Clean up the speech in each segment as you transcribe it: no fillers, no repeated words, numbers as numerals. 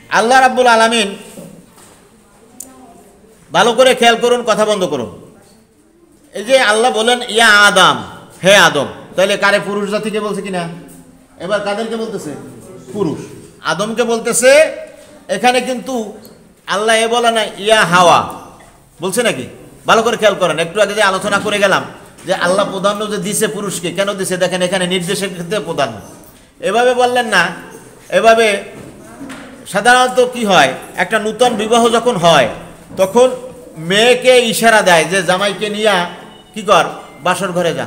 আল্লাহ রাব্বুল আলামিন, ভালো করে খেয়াল করুন, কথা বন্ধ করুন। এই যে আল্লাহ বলেন ইয়া আদম, হে আদম, তাহলে কারে? পুরুষ জাতিকে বলছে কিনা? এবার কাদেরকে বলতেছে? পুরুষ, আদমকে বলতেছে। এখানে কিন্তু আল্লাহ এ বলে না ইয়া হাওয়া, বলছে নাকি? ভালো করে খেয়াল করেন। একটু আগে যে আলোচনা করে গেলাম যে আল্লাহ প্রাধান্য যে দিছে পুরুষকে, কেন দিছে দেখেন, এখানে নির্দেশের ক্ষেত্রে প্রাধান্য। এভাবে বললেন না। এভাবে সাধারণত কি হয়, একটা নূতন বিবাহ যখন হয় তখন মেয়েকে ইশারা দেয় যে জামাইকে নিয়ে কি কর, বাসর ঘরে যা,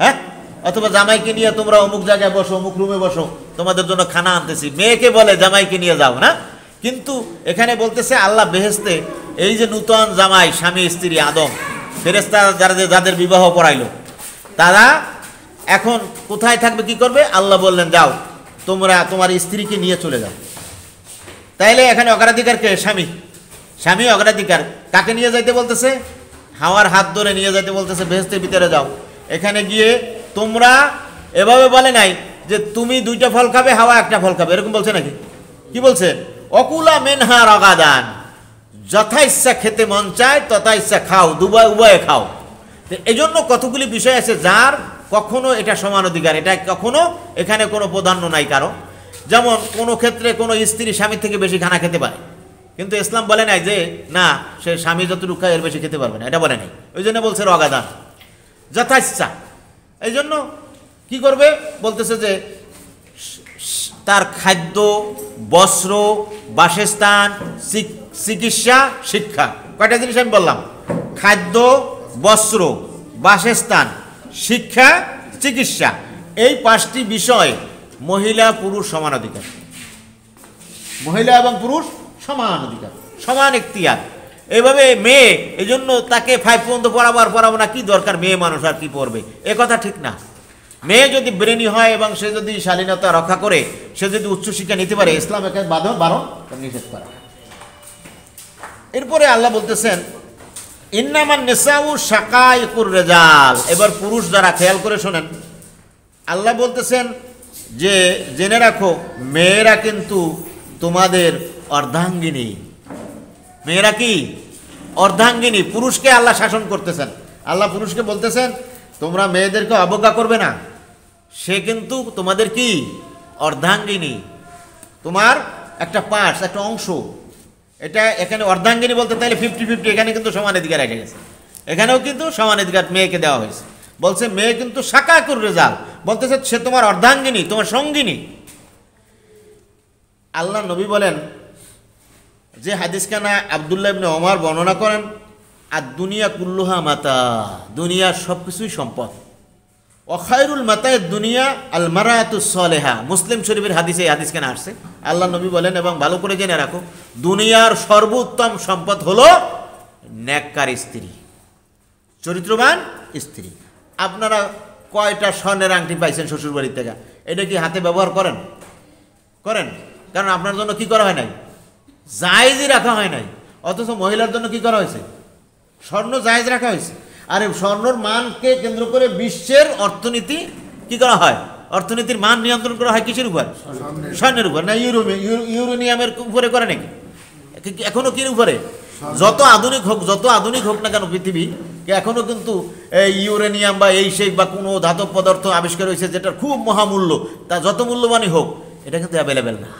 হ্যাঁ, অথবা জামাইকে নিয়ে তোমরা অমুক জায়গায় বসো, অমুক রুমে বসো, তোমাদের জন্য খানা আনতেছি। মেয়েকে বলে জামাইকে নিয়ে যাও না। কিন্তু এখানে বলতেছে আল্লাহ বেহেশতে এই যে নূতন জামাই, স্বামী স্ত্রী আদম, ফেরেশতা যাদের বিবাহ পড়াইলো, তারা এখন কোথায় থাকবে, কি করবে? আল্লাহ বললেন যাও তোমরা তোমার স্ত্রীকে নিয়ে চলে যাও। তাইলে এখানে অগ্রাধিকার কে? স্বামী। স্বামী অগ্রাধিকার। কাকে নিয়ে যাইতে বলতেছে? হাওয়ার হাত ধরে নিয়ে যাইতে বলতেছে, বেহেশতের ভিতরে যাও। এখানে গিয়ে তোমরা, এভাবে বলে নাই যে তুমি 2টা ফল খাবে, হাওয়া 1টা ফল খাবে, এরকম বলছে নাকি? কি বলছে? অকুলা মিনহা রাগাদান, যথা ইচ্ছা খেতে মন চায় তথা ইচ্ছা খাও, উভয়ে খাও। তো এই জন্য কতগুলি বিষয় আছে যার কখনো এটা সমান অধিকার, এটা কখনো এখানে কোনো প্রাধান্য নাই কারো। যেমন কোনো ক্ষেত্রে কোনো স্ত্রী স্বামীর থেকে বেশি খানা খেতে পারে, কিন্তু ইসলাম বলে নাই যে না, সে স্বামী যতটুকু খায় এর বেশি খেতে পারবে না, এটা বলে নাই। ওই জন্য বলছে রগাদান, যথা ইচ্ছা। এই জন্য কি করবে বলতেছে যে তার খাদ্য, বস্ত্র, বাসস্থান, চিকিৎসা, শিক্ষা, কয়টা জিনিস আমি বললাম? খাদ্য, বস্ত্র, বাসস্থান, শিক্ষা, চিকিৎসা, এই 5টি বিষয় মহিলা পুরুষ সমান অধিকার। মহিলা এবং পুরুষ সমান অধিকার, সমান এখতিয়ার। এইভাবে মেয়ে, এই জন্য তাকে 5 পর্যন্ত পড়াবো না, কি দরকার, মেয়ে মানুষ আর কি পড়বে, এ কথা ঠিক না। মেয়ে যদি ব্রেনি হয় এবং সে যদি শালীনতা রক্ষা করে, সে যদি উচ্চশিক্ষা নিতে পারে, ইসলাম একে বারণ নিষেধ করে। এরপরে আল্লাহ বলতেছেন ইন্নামান নিসাউ শাকাইকুর রিজাল। এবার পুরুষ যারা, খেয়াল করে শোনেন, আল্লাহ বলতেছেন যে জেনে রাখো মেয়েরা কিন্তু তোমাদের অর্ধাঙ্গিনী। মেয়েরা কি? অর্ধাঙ্গিনী। পুরুষকে আল্লাহ শাসন করতেছেন। আল্লাহ পুরুষকে বলতেছেন তোমরা মেয়েদেরকে অবজ্ঞা করবে না, সে কিন্তু তোমাদের কি? অর্ধাঙ্গিনী, তোমার একটা পার্টস, একটা অংশ। এটা এখানে অর্ধাঙ্গিনী বলতে তাহলে 50-50, এখানে কিন্তু সমান অধিকার এসে গেছে। এখানেও কিন্তু সমান অধিকার মেয়েকে দেওয়া হয়েছে। বলছে মেয়ে কিন্তু শাকাকুর রিজাল, বলতেছে সে তোমার অর্ধাঙ্গিনী, তোমার সঙ্গিনী। আল্লাহ নবী বলেন যে হাদিসখানা আব্দুল্লাহ ইবনে ওমর বর্ণনা করেন, আর দুনিয়া কুল্লুহা মাতা, দুনিয়ার সব কিছুই সম্পদ। ওয়াখায়রুল মাতায়ে দুনিয়া আল মারাতুস সালেহা, মুসলিম শরীফের হাদিসে এই হাদিসখানা আসছে। আল্লাহ নবী বলেন, এবং ভালো করে জেনে রাখো, দুনিয়ার সর্বোত্তম সম্পদ হলো নেককার স্ত্রী, চরিত্রবান স্ত্রী। আপনারা কয়টা স্বর্ণের আংটি পাইছেন শ্বশুরবাড়ির থেকে? এটা কি হাতে ব্যবহার করেন? কারণ আপনার জন্য কি করা হয় নাই? জায়েজই রাখা হয় নাই। অথচ মহিলার জন্য কি করা হয়েছে? স্বর্ণ জায়েজ রাখা হয়েছে। আর এই স্বর্ণর মানকে কেন্দ্র করে বিশ্বের অর্থনীতি কি করা হয়? অর্থনীতির মান নিয়ন্ত্রণ করা হয় কিসের উপর? স্বর্ণের উপর। না ইউরেনিয়ামের উপরে করে নাকি? এখনো কির উপরে? যত আধুনিক হোক না কেন পৃথিবী, এখনো কিন্তু ইউরেনিয়াম বা এই সেই বা কোনো ধাতব পদার্থ আবিষ্কার হয়েছে যেটার খুব মহামূল্য, তা যত মূল্যবানই হোক, এটা কিন্তু অ্যাভেলেবেল না।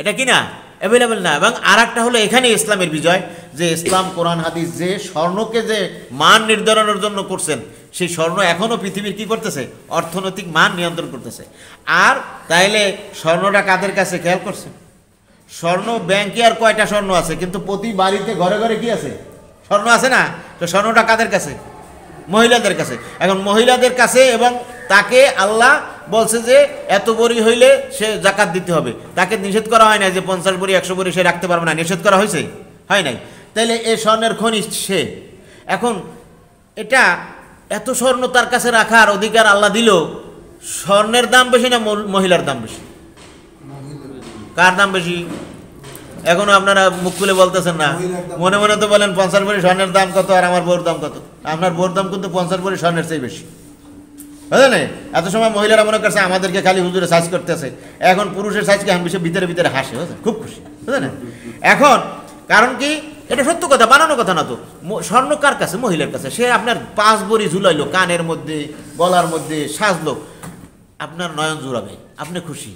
এটা কি না? অ্যাভেলেবেল না। এবং আর একটা হলো এখানে ইসলামের বিজয়, যে ইসলাম কোরআন হাদিস যে স্বর্ণকে যে মান নির্ধারণের জন্য করছেন, সেই স্বর্ণ এখনও পৃথিবীর কি করতেছে? অর্থনৈতিক মান নিয়ন্ত্রণ করতেছে। আর তাইলে স্বর্ণটা কাদের কাছে? খেয়াল করছে? স্বর্ণ ব্যাংকে আর কয়টা স্বর্ণ আছে, কিন্তু প্রতি বাড়িতে ঘরে ঘরে কি আছে? স্বর্ণ আছে না? তো স্বর্ণটা কাদের কাছে? মহিলাদের কাছে। এখন মহিলাদের কাছে, এবং তাকে আল্লাহ বলছে যে এত বড়ি হইলে সে জাকাত দিতে হবে। তাকে নিষেধ করা হয় না যে 50 বড়ি 100 বড়ি সে রাখতে পারবে না, নিষেধ করা হয়েছে? হয় নাই। তাইলে এই স্বর্ণের খনি সে। এখন এটা এত স্বর্ণ তার কাছে রাখার অধিকার আল্লাহ দিল, স্বর্ণের দাম বেশি না মহিলার দাম বেশি? কার দাম বেশি? এখনো আপনারা মুখ খুলে বলতেছেন না, মনে মনে তো বলেন 50 ভরি স্বর্ণের দাম কত আর আমার বউর দাম কত। আপনার বউর দাম কিন্তু 50 ভরি স্বর্ণের চেয়ে বেশি। বুঝলেন? এত সময় মহিলারা মনে করছে আমাদেরকে খালি হুজুরে সাইজ করতেছে, এখন পুরুষের সাইজকে আমি বেশি ভিতরে ভিতরে হাসে, বুঝলেন, খুব খুশি, বুঝলেন? এখন কারণ কি, এটা সত্য কথা, বানানো কথা না তো। স্বর্ণ কার কাছে? মহিলার কাছে। সে আপনার 5 ভরি ঝুলাইলো কানের মধ্যে, গলার মধ্যে সাজলো, আপনার নয়ন জুড়াবে, আপনি খুশি।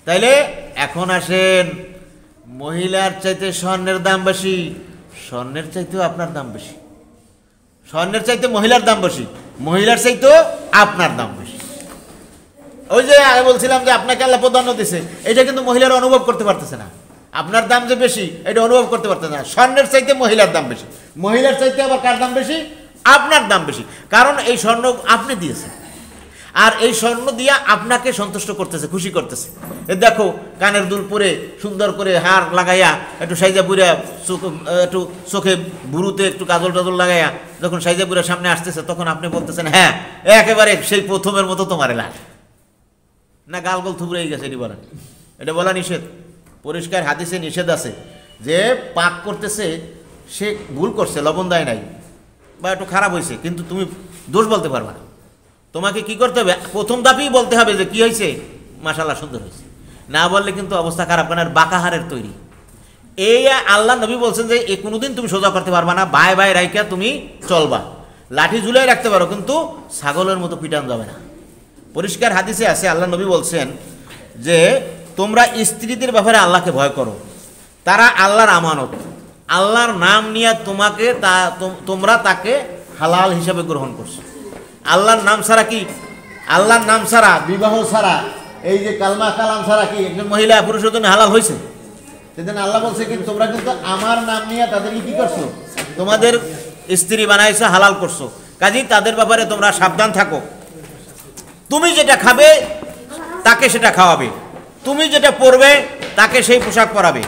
তাইলে এখন আসেন, মহিলার চাইতে স্বর্ণের দাম বেশি, স্বর্ণের চাইতেও আপনার দাম বেশি, স্বর্ণের চাইতে মহিলার দাম বেশি, মহিলার চাইতেও আপনার দাম বেশি। ওই যে আগে বলছিলাম যে আপনাকে আল্লাহ প্রাধান্য দিছে, এটা কিন্তু মহিলারা অনুভব করতে পারতেছে না। আপনার দাম যে বেশি এটা অনুভব করতে পারতেছে না। স্বর্ণের চাইতে মহিলার দাম বেশি, মহিলার চাইতে আবার কার দাম বেশি? আপনার দাম বেশি। কারণ এই স্বর্ণ আপনি দিয়েছেন, আর এই স্বর্ণ দিয়া আপনাকে সন্তুষ্ট করতেছে, খুশি করতেছে। এ দেখো, কানের দুল পরে সুন্দর করে হার লাগাইয়া, একটু সাইজা পুরা একটু চোখে বুড়ুতে একটু কাজল টাজল লাগাইয়া যখন সাইজা পুরা সামনে আসতেছে, তখন আপনি বলতেছেন হ্যাঁ একেবারে সেই প্রথমের মতো তোমারে লাগ না, গাল গোল থুবড়ে গেছে। এটি বলেন, এটা বলা নিষেধ, পরিষ্কার হাদিসে নিষেধ আছে যে পাক করতেছে, সে ভুল করছে, লবণ দেয় নাই বা একটু খারাপ হয়েছে, কিন্তু তুমি দোষ বলতে পারবে না। তোমাকে কি করতে হবে? প্রথম ধাপেই বলতে হবে যে কি হয়েছে, মাশাআল্লাহ সুন্দর হয়েছে। না বললে কিন্তু অবস্থা খারাপ, কারণ বাঁকাহারের তৈরি। এই আল্লাহ নবী বলছেন যে এ কোনোদিন তুমি সোজা করতে পারবা না, বাই বাই রাইকা তুমি চলবা, লাঠি ঝুলাই রাখতে পারো, কিন্তু ছাগলের মতো পিটান যাবে না। পরিষ্কার হাদিসে আছে, আল্লাহ নবী বলছেন যে তোমরা স্ত্রীদের ব্যাপারে আল্লাহকে ভয় করো, তারা আল্লাহর আমানত, আল্লাহর নাম নিয়ে তোমাকে তোমরা তাকে হালাল হিসাবে গ্রহণ করছো। আল্লাহর নাম ছাড়া কি, আল্লাহর নাম ছাড়া, বিবাহ ছাড়া, এই যে কালমা কালাম ছাড়া কি একজন মহিলা পুরুষের জন্য হালাল হয়েছে? সেদিন আল্লাহ বলছে কি তোমরা কিন্তু আমার নাম নিয়ে তাদেরকে কি করছো, তোমাদের স্ত্রী বানাইছো, হালাল করছো। কাজেই তাদের ব্যাপারে তোমরা সাবধান থাকো। তুমি যেটা খাবে তাকে সেটা খাওয়াবে, তুমি যেটা পরবে তাকে সেই পোশাক পরাবে,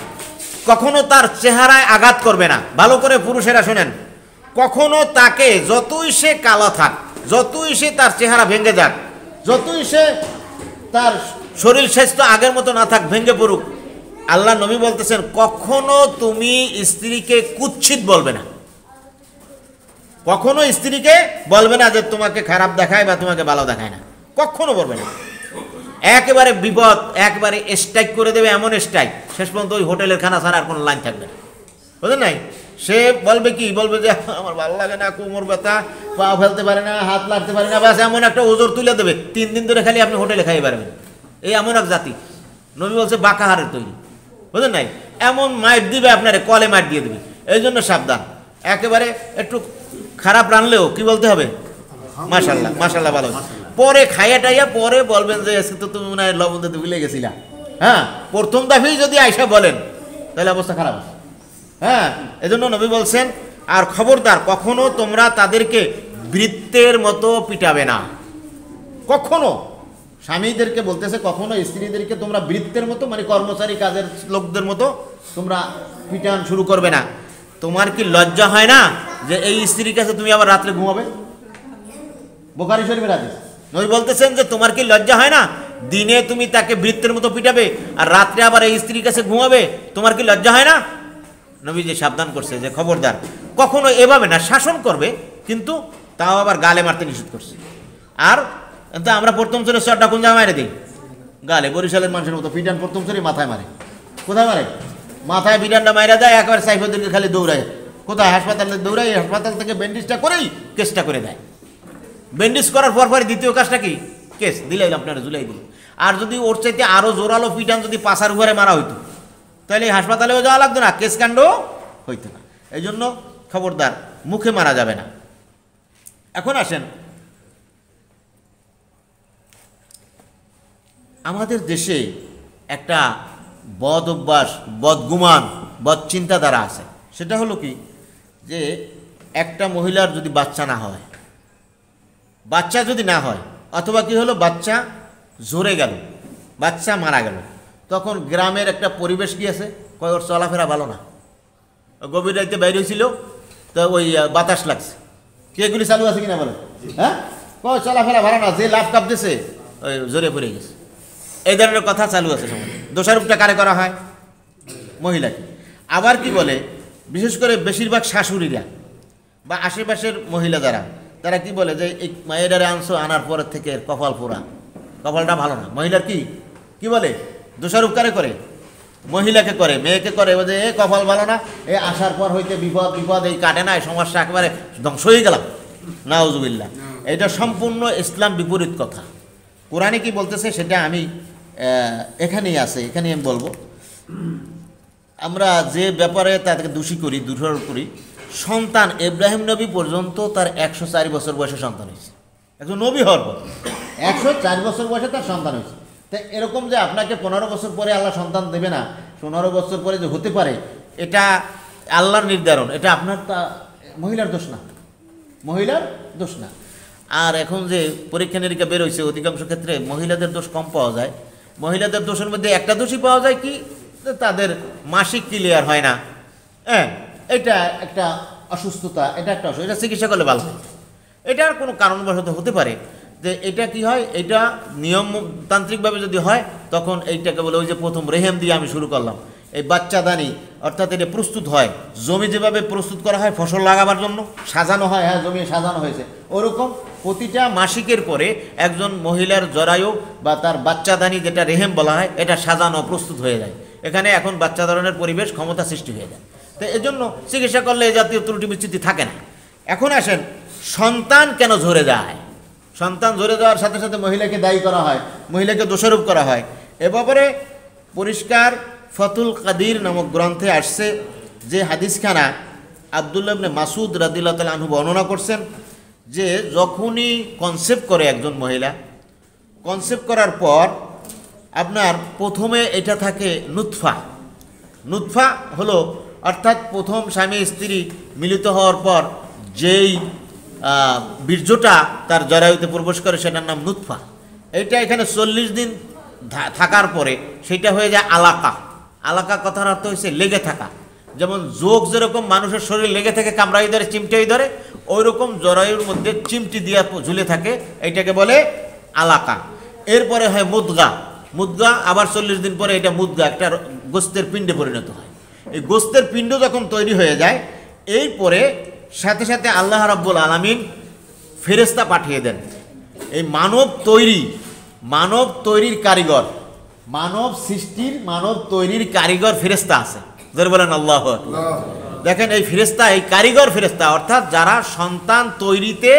কখনো তার চেহারায় আঘাত করবে না। ভালো করে পুরুষেরা শোনেন, কখনো তাকে, যতই সে কালো থাক, যতই সে তার চেহারা ভেঙে যাক, যতই সে তার শরীর স্বাস্থ্য আগের মতো না থাক, ভেঙে পড়ুক, আল্লাহ নবী বলতেছেন কখনো তুমি স্ত্রীকে কুৎসিত বলবে না, কখনো স্ত্রীকে বলবে না যে তোমাকে খারাপ দেখায় বা তোমাকে ভালো দেখায় না, কখনো বলবে না। একেবারে বিপদ, একবারে স্ট্রাইক করে দেবে, এমন স্ট্রাইক শেষ পর্যন্ত ওই হোটেলের খানা ছাড়া আর কোনো লাইন থাকবে না, বুঝলেন নাই? সে বলবে কি, বলবে যে আমার ভালো লাগে না, কোমর ব্যথা, পা ফেলতে পারে না, হাত লাগতে পারে না, বাস এমন একটা ওজোর তুলে দেবে, 3 দিন ধরে খালি আপনি হোটেলে খাইয়ে পারবেন। এই এমন এক জাতি, নবী বলছে বাঁকাহারের তৈরি, বুঝলেন নাই? এমন মাইট দিবে আপনারে, কলে মাইট দিয়ে দেবে। এই জন্য সাবধান, একেবারে একটু খারাপ রানলেও কি বলতে হবে, মাশাল্লাহ মাশাল্লাহ ভালো। পরে খাইয়া টাইয়া পরে বলবেন যে আজকে তো তুমি মনে হয় লবণ দিতে ভুলে গেছিলা। হ্যাঁ, প্রথম দাফেই যদি আয়সা বলেন তাহলে অবস্থা খারাপ আছে। হ্যাঁ, এজন্য নবী বলছেন, আর খবরদার কখনো তোমরা তাদেরকে বৃত্তের মতো পিটাবে না। কখনো স্বামীদেরকে বলতেছে, কখনো স্ত্রীদেরকে তোমরা বৃত্তের মতো, মানে কর্মচারী কাজের লোকদের মতো তোমরা পিটান শুরু করবে না। তোমার কি লজ্জা হয় না যে এই স্ত্রীর কাছে তুমি আবার রাত্রে ঘুমাবে? বুখারী শরীফের হাদিস, নবী বলতেছেন যে তোমার কি লজ্জা হয় না, দিনে তুমি তাকে বৃত্তের মতো পিটাবে আর রাত্রে আবার এই স্ত্রীর কাছে ঘুমাবে? তোমার কি লজ্জা হয় না? নবী যে সাবধান করছে যে খবরদার কখনো এভাবে না, শাসন করবে কিন্তু তাও আবার গালে মারতে নিষেধ করছে। আর আমরা প্রথম শ্রেণী চটটা কোন জায়গায় মারে দিই? গালে। বরিশালের মানুষের মতো পিটান প্রথম শ্রেণী মাথায় মারে। কোথায় মারে? মাথায় পিটানটা মারা দেয়, একবার সাইফুদ্দিনকে খালি দৌড়ায়। কোথায়? হাসপাতালে দৌড়ায়, হাসপাতাল থেকে ব্যান্ডেজটা করেই কেসটা করে দেয়। ব্যান্ডেজ করার পর পরে দ্বিতীয় কাজটা কি? কেস দিলাইল, আপনারা জুলাই দিল। আর যদি ওর চাইতে আরও জোরালো পিটান যদি পাশার উপরে মারা হইতো তাহলে হাসপাতালেও যাওয়া লাগতো না, কেস কাণ্ড হইতো না। এই জন্য খবরদার, মুখে মারা যাবে না। এখন আসেন, আমাদের দেশে একটা বদ অভ্যাস, বদগুমান, বদ চিন্তাধারা আছে। সেটা হলো কি, যে একটা মহিলার যদি বাচ্চা না হয়, বাচ্চা যদি না হয়, অথবা কি হলো বাচ্চা ঝরে গেল, বাচ্চা মারা গেল, তখন গ্রামের একটা পরিবেশ কি আছে, কয় ওর চলাফেরা ভালো না, গভীর রাইতে বাইরে হয়েছিল তো ওই বাতাস লাগছে, কি এগুলি চালু আছে কিনা বলে? হ্যাঁ, কয় চলাফেরা ভালো না, যে লাভ কাপ দিছে ওই জোরে পড়ে গেছে, এই ধরনের কথা চালু আছে সমাজে। দোষারোপটা কারে করা হয়? মহিলাকে। আবার কি বলে, বিশেষ করে বেশিরভাগ শাশুড়িরা বা আশেপাশের মহিলা যারা, তারা কি বলে যে এই মেয়েটারে আনছো, আনার পরের থেকে কপাল পোড়া, কপালটা ভালো না। মহিলার কি বলে দোষারোপ কারে করে? মহিলাকে করে, মেয়েকে করে, যে এ কপাল ভালো না, এ আসার পর হইতে বিপদ এই কাটে না, এই সমস্যা একেবারে ধ্বংস হয়ে গেলাম, নাউজুবিল্লাহ। এটা সম্পূর্ণ ইসলাম বিপরীত কথা। কোরআনে কি বলতেছে সেটা আমি এখানেই আমি বলবো। আমরা যে ব্যাপারে তাদেরকে দোষারোপ করি, সন্তান ইব্রাহিম নবী পর্যন্ত তার 104 বছর বয়সে সন্তান হয়েছে। একজন নবী হওয়ার পর 104 বছর বয়সে তার সন্তান হয়েছে। তাই এরকম যে আপনাকে 15 বছর পরে আল্লাহ সন্তান দেবে না, 15 বছর পরে যে হতে পারে, এটা আল্লাহর নির্ধারণ, এটা আপনার মহিলার দোষ না। আর এখন যে পরীক্ষা নিরীক্ষা বের হয়েছে, অধিকাংশ ক্ষেত্রে মহিলাদের দোষ কম পাওয়া যায়। মহিলাদের দোষের মধ্যে একটা দোষই পাওয়া যায় কি, তাদের মাসিক ক্লিয়ার হয় না। হ্যাঁ, এটা একটা অসুস্থতা, এটা চিকিৎসা করলে ভালো হয়। এটার কোনো কারণবশত হতে পারে যে এটা কি হয়, এটা নিয়মতান্ত্রিকভাবে যদি হয় তখন এইটাকে বলে, ওই যে প্রথম রেহেম দিয়ে আমি শুরু করলাম, এই বাচ্চাদানি, অর্থাৎ এটা প্রস্তুত হয়, জমি যেভাবে প্রস্তুত করা হয় ফসল লাগাবার জন্য সাজানো হয়, হ্যাঁ জমি সাজানো হয়েছে, ওরকম প্রতিটা মাসিকের পরে একজন মহিলার জরায়ু বা তার বাচ্চাদানি, যেটা রেহেম বলা হয়, এটা সাজানো প্রস্তুত হয়ে যায়। এখানে এখন বাচ্চা ধরনের পরিবেশ ক্ষমতা সৃষ্টি হয়ে যায়। তো এজন্য চিকিৎসা করলে এই জাতীয় ত্রুটি বিচ্যুতি থাকে না। এখন আসেন, সন্তান কেন ঝরে যায়? সন্তান ঝরে যাওয়ার সাথে সাথে মহিলাকে দায়ী করা হয়, মহিলাকে দোষারোপ করা হয়। এ ব্যাপারে পরিষ্কার ফতুল কাদির নামক গ্রন্থে আসছে যে হাদিসখানা আব্দুল্লাহ ইবনে মাসুদ রাদিয়াল্লাহু তাআলা আনহু বর্ণনা করছেন যে যখনই কনসেপ্ট করে একজন মহিলা, কনসেপ্ট করার পর আপনার প্রথমে এটা থাকে নুতফা হলো, অর্থাৎ প্রথম স্বামী স্ত্রী মিলিত হওয়ার পর যেই বীর্যটা তার জরায়ুতে প্রবেশ করে সেটার নাম নুতফা। এইটা এখানে 40 দিন থাকার পরে সেটা হয়ে যায় আলাকা কথার অর্থ হচ্ছে লেগে থাকা। যেমন যোগ যেরকম মানুষের শরীর লেগে থাকে, কামড়াই ধরে, চিমটাই ধরে, ওই রকম জরায়ুর মধ্যে চিমটি দিয়া ঝুলে থাকে, এইটাকে বলে আলাকা। এরপরে হয় মুদগা, আবার 40 দিন পরে এটা মুদগা, একটা গোস্তের পিণ্ডে পরিণত হয়। এই গোস্তের পিণ্ড যখন তৈরি হয়ে যায়, এরপরে সাথে সাথে আল্লাহ রাব্বুল আলামিন ফেরেশতা পাঠিয়ে দেন। এই মানব তৈরির কারিগর, মানব সৃষ্টির, মানব তৈরির কারিগর ফেরেশতা আছে, যারা বলেন আল্লাহু আকবার। দেখেন এই ফেরেশতা, এই কারিগর ফেরেশতা, অর্থাৎ যারা সন্তান তৈরিতে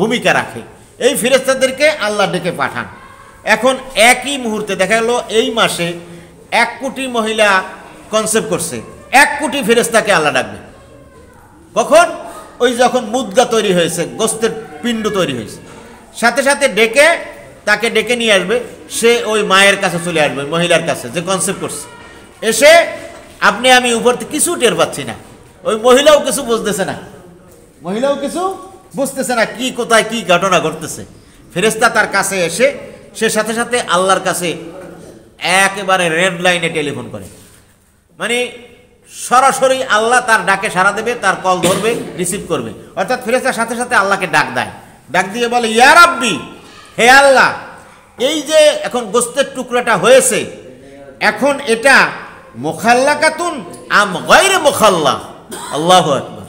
ভূমিকা রাখে, এই ফেরেশতাদেরকে আল্লাহ ডেকে পাঠান। এখন একই মুহূর্তে দেখা গেল এই মাসে 1 কোটি মহিলা কনসেপ্ট করছে, 1 কোটি ফেরেশতাকে আল্লাহ ডাকবে। কখন? ওই যখন মুদগা তৈরি হয়েছে, গোস্তের পিণ্ড তৈরি হয়েছে, সাথে সাথে তাকে ডেকে নিয়ে আসবে। সে ওই মায়ের কাছে চলে আসবে, মহিলার কাছে যে কনসেপ্ট করছে। এসে আমি উপর থেকে কিছু টের পাচ্ছি না, ওই মহিলাও কিছু বুঝতেছে না, কি কোথায় কি ঘটনা ঘটতেছে। ফেরেশতা তার কাছে এসে সে সাথে সাথে আল্লাহর কাছে একেবারে রেড লাইনে টেলিফোন করে, মানে সরাসরি আল্লাহ তার ডাকে সাড়া দেবে, তার কল ধরবে, রিসিভ করবে। অর্থাৎ ফেরেশতার সাথে সাথে আল্লাহকে ডাক দিয়ে বলে, ইয়া রাব্বি, হে আল্লাহ, এই যে এখন গোস্তের টুকরাটা হয়েছে, এখন এটা মুখাল্লাকাতুন আম গায়রে মুখাল্লা। আল্লাহু আকবার।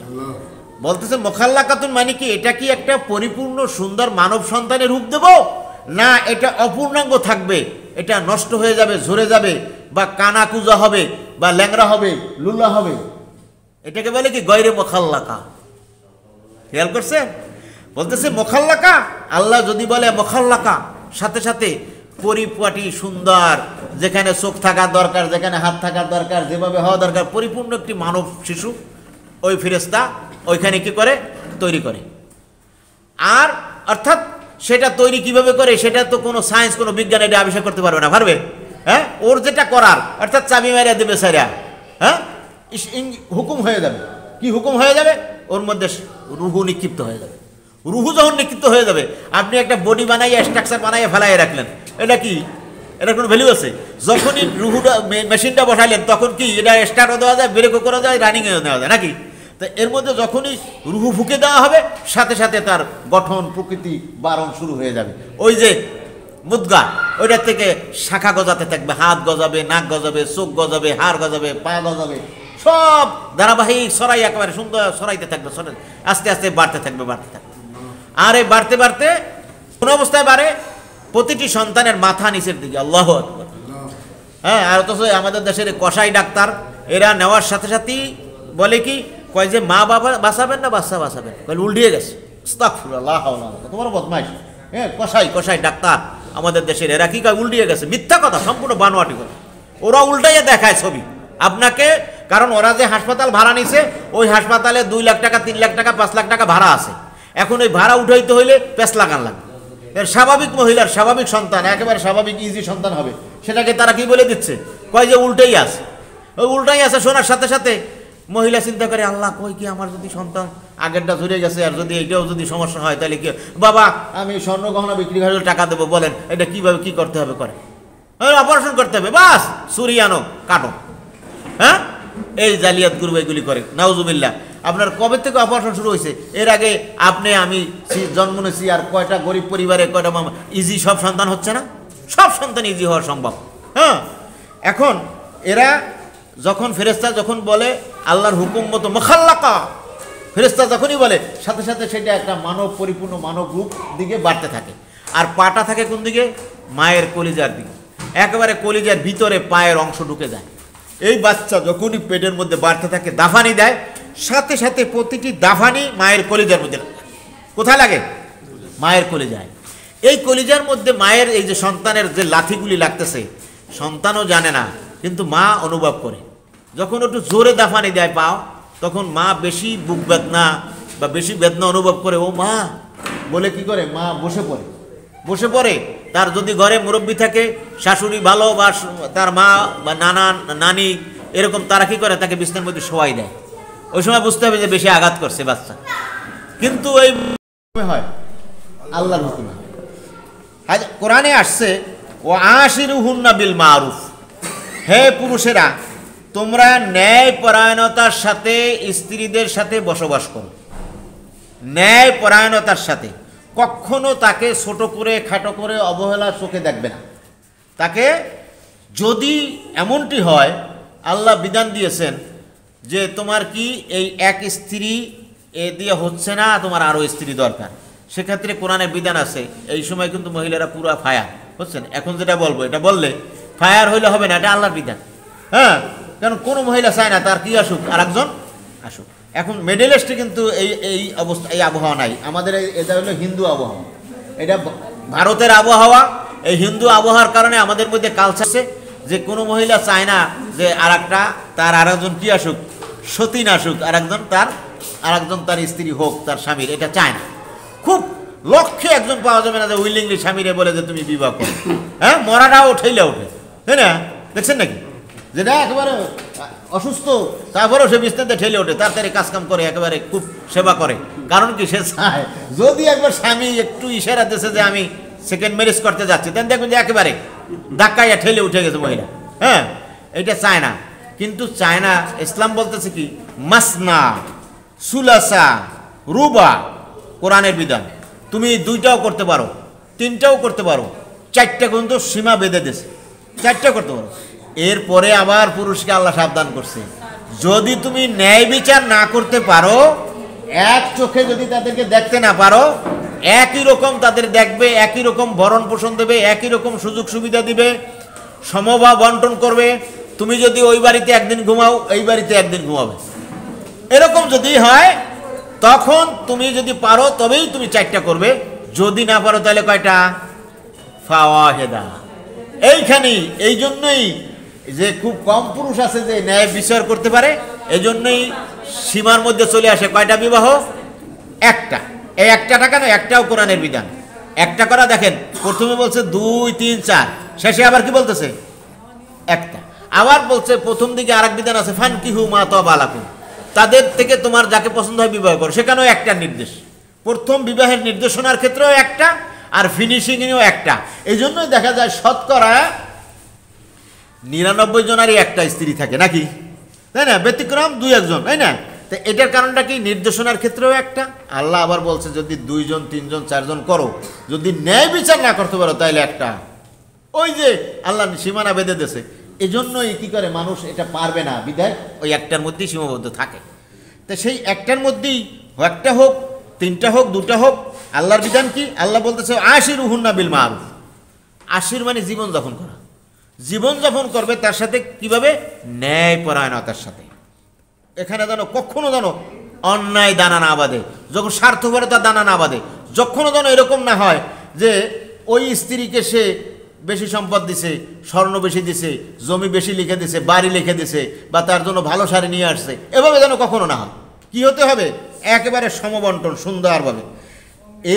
বলতেছে মুখাল্লাকাতুন মানে কি, এটা কি একটা পরিপূর্ণ সুন্দর মানব সন্তানের রূপ দেব, না এটা অপূর্ণাঙ্গ থাকবে, এটা নষ্ট হয়ে যাবে, ঝরে যাবে, বা কানা কুজা হবে, বা ল্যাংড়া হবে, লুলা হবে, এটাকে বলে কি গায়রে মুখাল্লাকা। খেয়াল করছেন? বলতেছে মুখাল্লাকা। আল্লাহ যদি বলে মুখাল্লাকা, সাথে সাথে পরিপাটি সুন্দর, যেখানে চোখ থাকার দরকার, যেখানে হাত থাকার দরকার, যেভাবে হওয়া দরকার, পরিপূর্ণ একটি মানব শিশু ওই ফেরেশতা ওইখানে কি করে, তৈরি করে। আর অর্থাৎ সেটা তৈরি কিভাবে করে, সেটা তো কোনো সায়েন্স, কোনো বিজ্ঞান এটা আবিষ্কার করতে পারবে না, পারবে? হ্যাঁ, ওর যেটা করার, অর্থাৎ চাবি মারিয়া দেবে সাইরা, হ্যাঁ, হুকুম হয়ে যাবে। কি হুকুম হয়ে যাবে? ওর মধ্যে রুহু নিক্ষিপ্ত হয়ে যাবে। রুহু যখন নিক্ষিপ্ত হয়ে যাবে, আপনি একটা বডি বানাইয়া, স্ট্রাকচার বানাইয়া ফেলাইয়া রাখলেন, এটা কি, এটা কোনো ভ্যালু আছে? যখনই রুহুটা মেশিনটা বসাইলেন, তখন কি এটা স্টার্টও দেওয়া যায়, ব্রেকও করা যায়, রানিংও দেওয়া যায় নাকি? তো এর মধ্যে যখনই রুহু ফুঁকে দেওয়া হবে, সাথে সাথে তার গঠন, প্রকৃতি, বারণ শুরু হয়ে যাবে। ওই যে মুদগা, ওইটার থেকে শাখা গজাতে থাকবে, হাত গজাবে, নাক গজাবে, চোখ গজাবে, হাড় গজাবে, পা গজাবে, সব ধারাবাহিক সরাই একেবারে সুন্দর সরাইতে থাকবে, আস্তে আস্তে বাড়তে থাকবে। আর এই বাড়তে বাড়তে কোন অবস্থায় বাড়ে? প্রতিটি সন্তানের মাথা নিচের দিকে। আল্লাহু আকবার। হ্যাঁ, আর অথচ আমাদের দেশের কসাই ডাক্তার এরা নেওয়ার সাথে সাথেই বলে কি, কয় যে মা বাবা বাঁচাবেন না বাচ্চা বাঁচাবেন, কয় উল্টিয়ে গেছে। আস্তাগফিরুল্লাহ, তোমার বদমাইশ। হ্যাঁ, কসাই ডাক্তার আমাদের দেশের এরা কি কয়, উল্টিয়ে গেছে। মিথ্যা কথা, সম্পূর্ণ বানোয়াটি কথা। ওরা উল্টাইয়া দেখায় ছবি আপনাকে, কারণ ওরা যে হাসপাতাল ভাড়া নিছে, ওই হাসপাতালে 2 লাখ টাকা 3 লাখ টাকা 5 লাখ টাকা ভাড়া আছে। এখন ওই ভাড়া উঠাইতে হইলে 5 লাখ লাগবে। এর স্বাভাবিক মহিলার স্বাভাবিক সন্তান, একেবারে স্বাভাবিক ইজি সন্তান হবে, সেটাকে তারা কি বলে দিচ্ছে, কয় যে উল্টাই আছে। ওই উল্টাই আছে শোনার সাথে সাথে মহিলা চিন্তা করে, আল্লাহ কই কি আমার যদি সন্তান আগেরটা ঝরে গেছে, আর যদি এইটাও যদি সমস্যা হয় তাহলে কি, বাবা আমি স্বর্ণ গহনা বিক্রি করে টাকা দেবো, বলেন এটা কিভাবে কি করতে হবে, করে অপারেশন করতে হবে, বাস ছুরি আনো কাটো। হ্যাঁ, এই জালিয়াত গ্রুপ এগুলি করে, নাউজুবিল্লাহ। আপনার কবে থেকে অপারেশন শুরু হয়েছে? এর আগে আপনি আমি জন্ম নিয়েছি, আর কয়টা গরিব পরিবারে কয়টা ইজি সব সন্তান হচ্ছে না? সব সন্তান ইজি হওয়া সম্ভব। হ্যাঁ, এখন এরা যখন ফেরেশতা যখন বলে আল্লাহর হুকুম মতো মুখাল্লাকা, ফেরেশতা যখনই বলে সাথে সাথে সেটা একটা মানব পরিপূর্ণ মানব রূপ দিকে বাড়তে থাকে। আর পাটা থাকে কোন দিকে? মায়ের কলিজার দিকে, একেবারে কলিজার ভিতরে পায়ের অংশ ঢুকে যায়। এই বাচ্চা যখনই পেটের মধ্যে বাড়তে থাকে, দাফানি দেয়, সাথে সাথে প্রতিটি দাফানি মায়ের কলিজার মধ্যে লাগে। কোথায় লাগে? মায়ের কলিজায়। এই কলিজার মধ্যে মায়ের এই যে সন্তানের যে লাথিগুলি লাগতেছে, সন্তানও জানে না, কিন্তু মা অনুভব করে। যখন একটু জোরে দাফানি দেয় পাও, তখন মা বেশি বুক বেদনা বা বেশি বেদনা অনুভব করে, ও মা বলে কি করে, মা বসে পড়ে। তার যদি ঘরে মুরব্বী থাকে, শাশুড়ি ভালো বা তার মা বা নানি এরকম, তারা কি করে, তাকে বিছানার মধ্যে শোয়াই দেয়। ওই সময় বুঝতে হবে যে বেশি আঘাত করছে বাচ্চা। কিন্তু এই হয় আল্লাহর হুকুমে। কোরআনে আসছে, ও আশিরুহুন্না বিল মারুফ, হে পুরুষেরা তোমরা ন্যায় পরায়ণতার সাথে স্ত্রীদের সাথে বসবাস করো। ন্যায় পরায়ণতার সাথে, কখনো তাকে ছোট করে খাটো করে অবহেলার চোখে দেখবে না। তাকে যদি এমনটি হয়, আল্লাহ বিধান দিয়েছেন যে তোমার কি এই এক স্ত্রী এ দিয়ে হচ্ছে না, তোমার আরও স্ত্রী দরকার, সেক্ষেত্রে কোরআনের বিধান আছে। এই সময় কিন্তু মহিলারা পুরো ফায়ার হচ্ছেন। এখন যেটা বলবো, এটা বললে ফায়ার হইলে হবে না, এটা আল্লাহর বিধান। হ্যাঁ, কারণ কোনো মহিলা চায় না তার কি আসুক, আর একজন আসুক। এখন মিডল ইস্টে কিন্তু এই অবস্থা, এই আবহাওয়া নাই আমাদের। এটা হলো হিন্দু আবহাওয়া, এটা ভারতের আবহাওয়া। এই হিন্দু আবহাওয়ার কারণে আমাদের মধ্যে কালচার আছে যে কোনো মহিলা চায় না যে তার আরেকজন কি আসুক, সতীন আসুক, আরেকজন তার স্ত্রী হোক তার স্বামীর, এটা চায় না। খুব লক্ষ্যে একজন পাওয়া যাবে না যে উইলিংলি স্বামীরে বলে যে তুমি বিবাহ করো। হ্যাঁ, মরাটাও ঠেলে ওঠে, তাই না? দেখছেন নাকি, যেটা একেবারে অসুস্থ তারপরেও সে বিছনাতে ঠেলে ওঠে, তাড়াতাড়ি কাজকাম করে, একেবারে খুব সেবা করে। কারণ কি, সে চায় যদি একবার স্বামী একটু ইশারা দিয়েছে যে আমি সেকেন্ড ম্যারেজ করতে যাচ্ছি, তাই দেখবেন যে একেবারে ধাক্কাইয়া ঠেলে উঠে গেছে মহিলা। হ্যাঁ, এটা চায় না। কিন্তু চায় না, ইসলাম বলতেছে কি, মাসনা সুলাসা রুবা, কোরআনের বিধান। তুমি 2টাও করতে পারো, 3টাও করতে পারো, 4টা কিন্তু সীমা বেঁধে দিয়েছে, 4টা করতে পারো। এরপরে আবার পুরুষকে আল্লাহ সাবধান করছে, যদি তুমি ন্যায় বিচার না করতে পারো, এক চোখে যদি তাদেরকে দেখতে না পারো, একই রকম তাদের দেখবে, একই রকম ভরণ পোষণ দেবে, একই রকম সুযোগ সুবিধা দিবে, সমভাব বন্টন করবে। তুমি যদি ওই বাড়িতে একদিন ঘুমাও, এই বাড়িতে একদিন ঘুমাবে, এরকম যদি হয়, তখন তুমি যদি পারো তবেই তুমি 4টা করবে, যদি না পারো তাহলে কয়টা? ফাওয়াহেদা। এইখানেই, এই জন্যই যে খুব কম পুরুষ আছে যে ন্যায় বিচার করতে পারে, এই জন্যই সীমার মধ্যে চলে আসে কয়টা বিবাহ? একটা। এই একটা কেন? একটাও কোরআনের বিধান। একটা করা দেখেন, প্রথমে বলছে 2, 3, 4, শেষে আবার কি বলতেছে? একটা। আবার বলছে প্রথম দিকে আরেক বিধান আছে, ফানকিহু মা তাবা লাকুম, তাদের থেকে তোমার যাকে পছন্দ হয় বিবাহ করো, সেখানেও একটা নির্দেশ। প্রথম বিবাহের নির্দেশনার ক্ষেত্রেও একটা, আর ফিনিশিংয়েও একটা। এই জন্যই দেখা যায় শতকরা 99 জনেরই একটা স্ত্রী থাকে, নাকি? তাই না? ব্যতিক্রম 2-1 জন, তাই না? তো এটার কারণটা কি? নির্দেশনার ক্ষেত্রেও একটা। আল্লাহ আবার বলছে যদি 2 জন 3 জন 4 জন করো, যদি ন্যায় বিচার না করতে পারো তাইলে একটা। ওই যে আল্লাহ সীমানা বেঁধে দিয়েছে। এই জন্যই কি করে মানুষ এটা পারবে না, বিধায় ওই একটার মধ্যেই সীমাবদ্ধ থাকে। তো সেই একটার মধ্যেই একটা হোক, 3টা হোক, 2টা হোক, আল্লাহর বিধান কি? আল্লাহ বলতেছে আশিরুহুন্না বিল মারুফ। আশির মানে জীবনযাপন করা, জীবনযাপন করবে তার সাথে কিভাবে? ন্যায়পরায়ণতার সাথে। এখানে যেন কখনো যেন অন্যায় দানা না বাঁধে, যখন স্বার্থপরতার দানা না বাঁধে, যখনও যেন এরকম না হয় যে ওই স্ত্রীকে সে বেশি সম্পদ দিছে, স্বর্ণ বেশি দিছে, জমি বেশি লিখে দিছে, বাড়ি লিখে দিছে, বা তার জন্য ভালো শাড়ি নিয়ে আসছে, এভাবে যেন কখনো না হয়। কি হতে হবে? একেবারে সমবন্টন সুন্দরভাবে।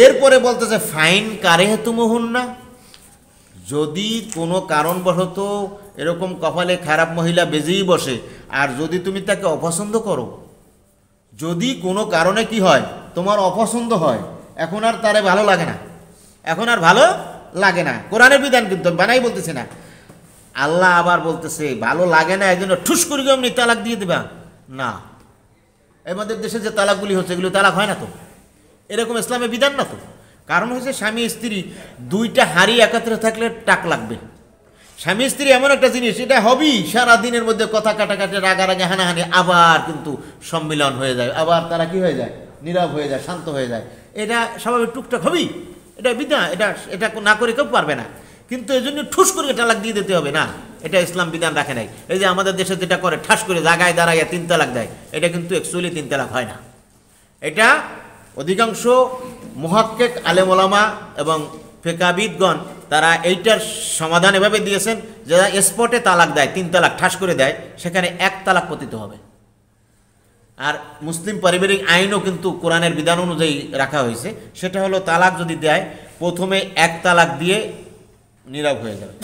এরপরে বলতেছে ফাইন কারে তুমুহুন্না, যদি কোনো কারণবশত এরকম কপালে খারাপ মহিলা বেজেই বসে, আর যদি তুমি তাকে অপছন্দ করো, যদি কোনো কারণে কি হয় তোমার অপছন্দ হয়, এখন আর তারে ভালো লাগে না, এখন আর ভালো লাগে না, কোরআনের বিধান কিন্তু বানাই বলতেছে না। আল্লাহ আবার বলতেছে ভালো লাগে না একজন ঠুস করে এমনি তালাক দিয়ে দেবা না। আমাদের দেশে যে তালাকগুলি হচ্ছে এগুলো তালাক হয় না তো, এরকম ইসলামের বিধান না তো। কারণ হচ্ছে স্বামী স্ত্রী দুইটা হাড়ি একত্রে থাকলে টাক লাগবে। স্বামী স্ত্রী এমন একটা জিনিস, এটা হবেই সারা দিনের মধ্যে কথা কাটাকাটি, রাগারাগি, হানাহানি, আবার কিন্তু সম্মিলন হয়ে যায়, আবার তারা কি হয়ে যায়? নীরব হয়ে যায়, শান্ত হয়ে যায়। এটা স্বাভাবিক, টুকটাক হবেই, এটা বিধান, এটা না করে কেউ পারবে না। কিন্তু এই জন্য ঠুস করে তালাক দিয়ে দিতে হবে না, এটা ইসলাম বিধান রাখে নাই। এই যে আমাদের দেশে যেটা করে ঠাস করে জায়গায় দাঁড়াইয়া 3 তালাক দেয়, এটা কিন্তু অ্যাকচুয়ালি 3 তালাক হয় না। এটা অধিকাংশ মুহাক্কিক আলেম ওলামা এবং ফিকাহবিদগণ তারা এইটার সমাধান এভাবে দিয়েছেন, যারা স্পটে তালাক দেয়, 3 তালাক ঠাস করে দেয়, সেখানে 1 তালাক পতিত হবে। আর মুসলিম পারিবারিক আইনও কিন্তু কোরআনের বিধান অনুযায়ী রাখা হয়েছে, সেটা হলো তালাক যদি দেয় প্রথমে 1 তালাক দিয়ে নীরব হয়ে যাবে,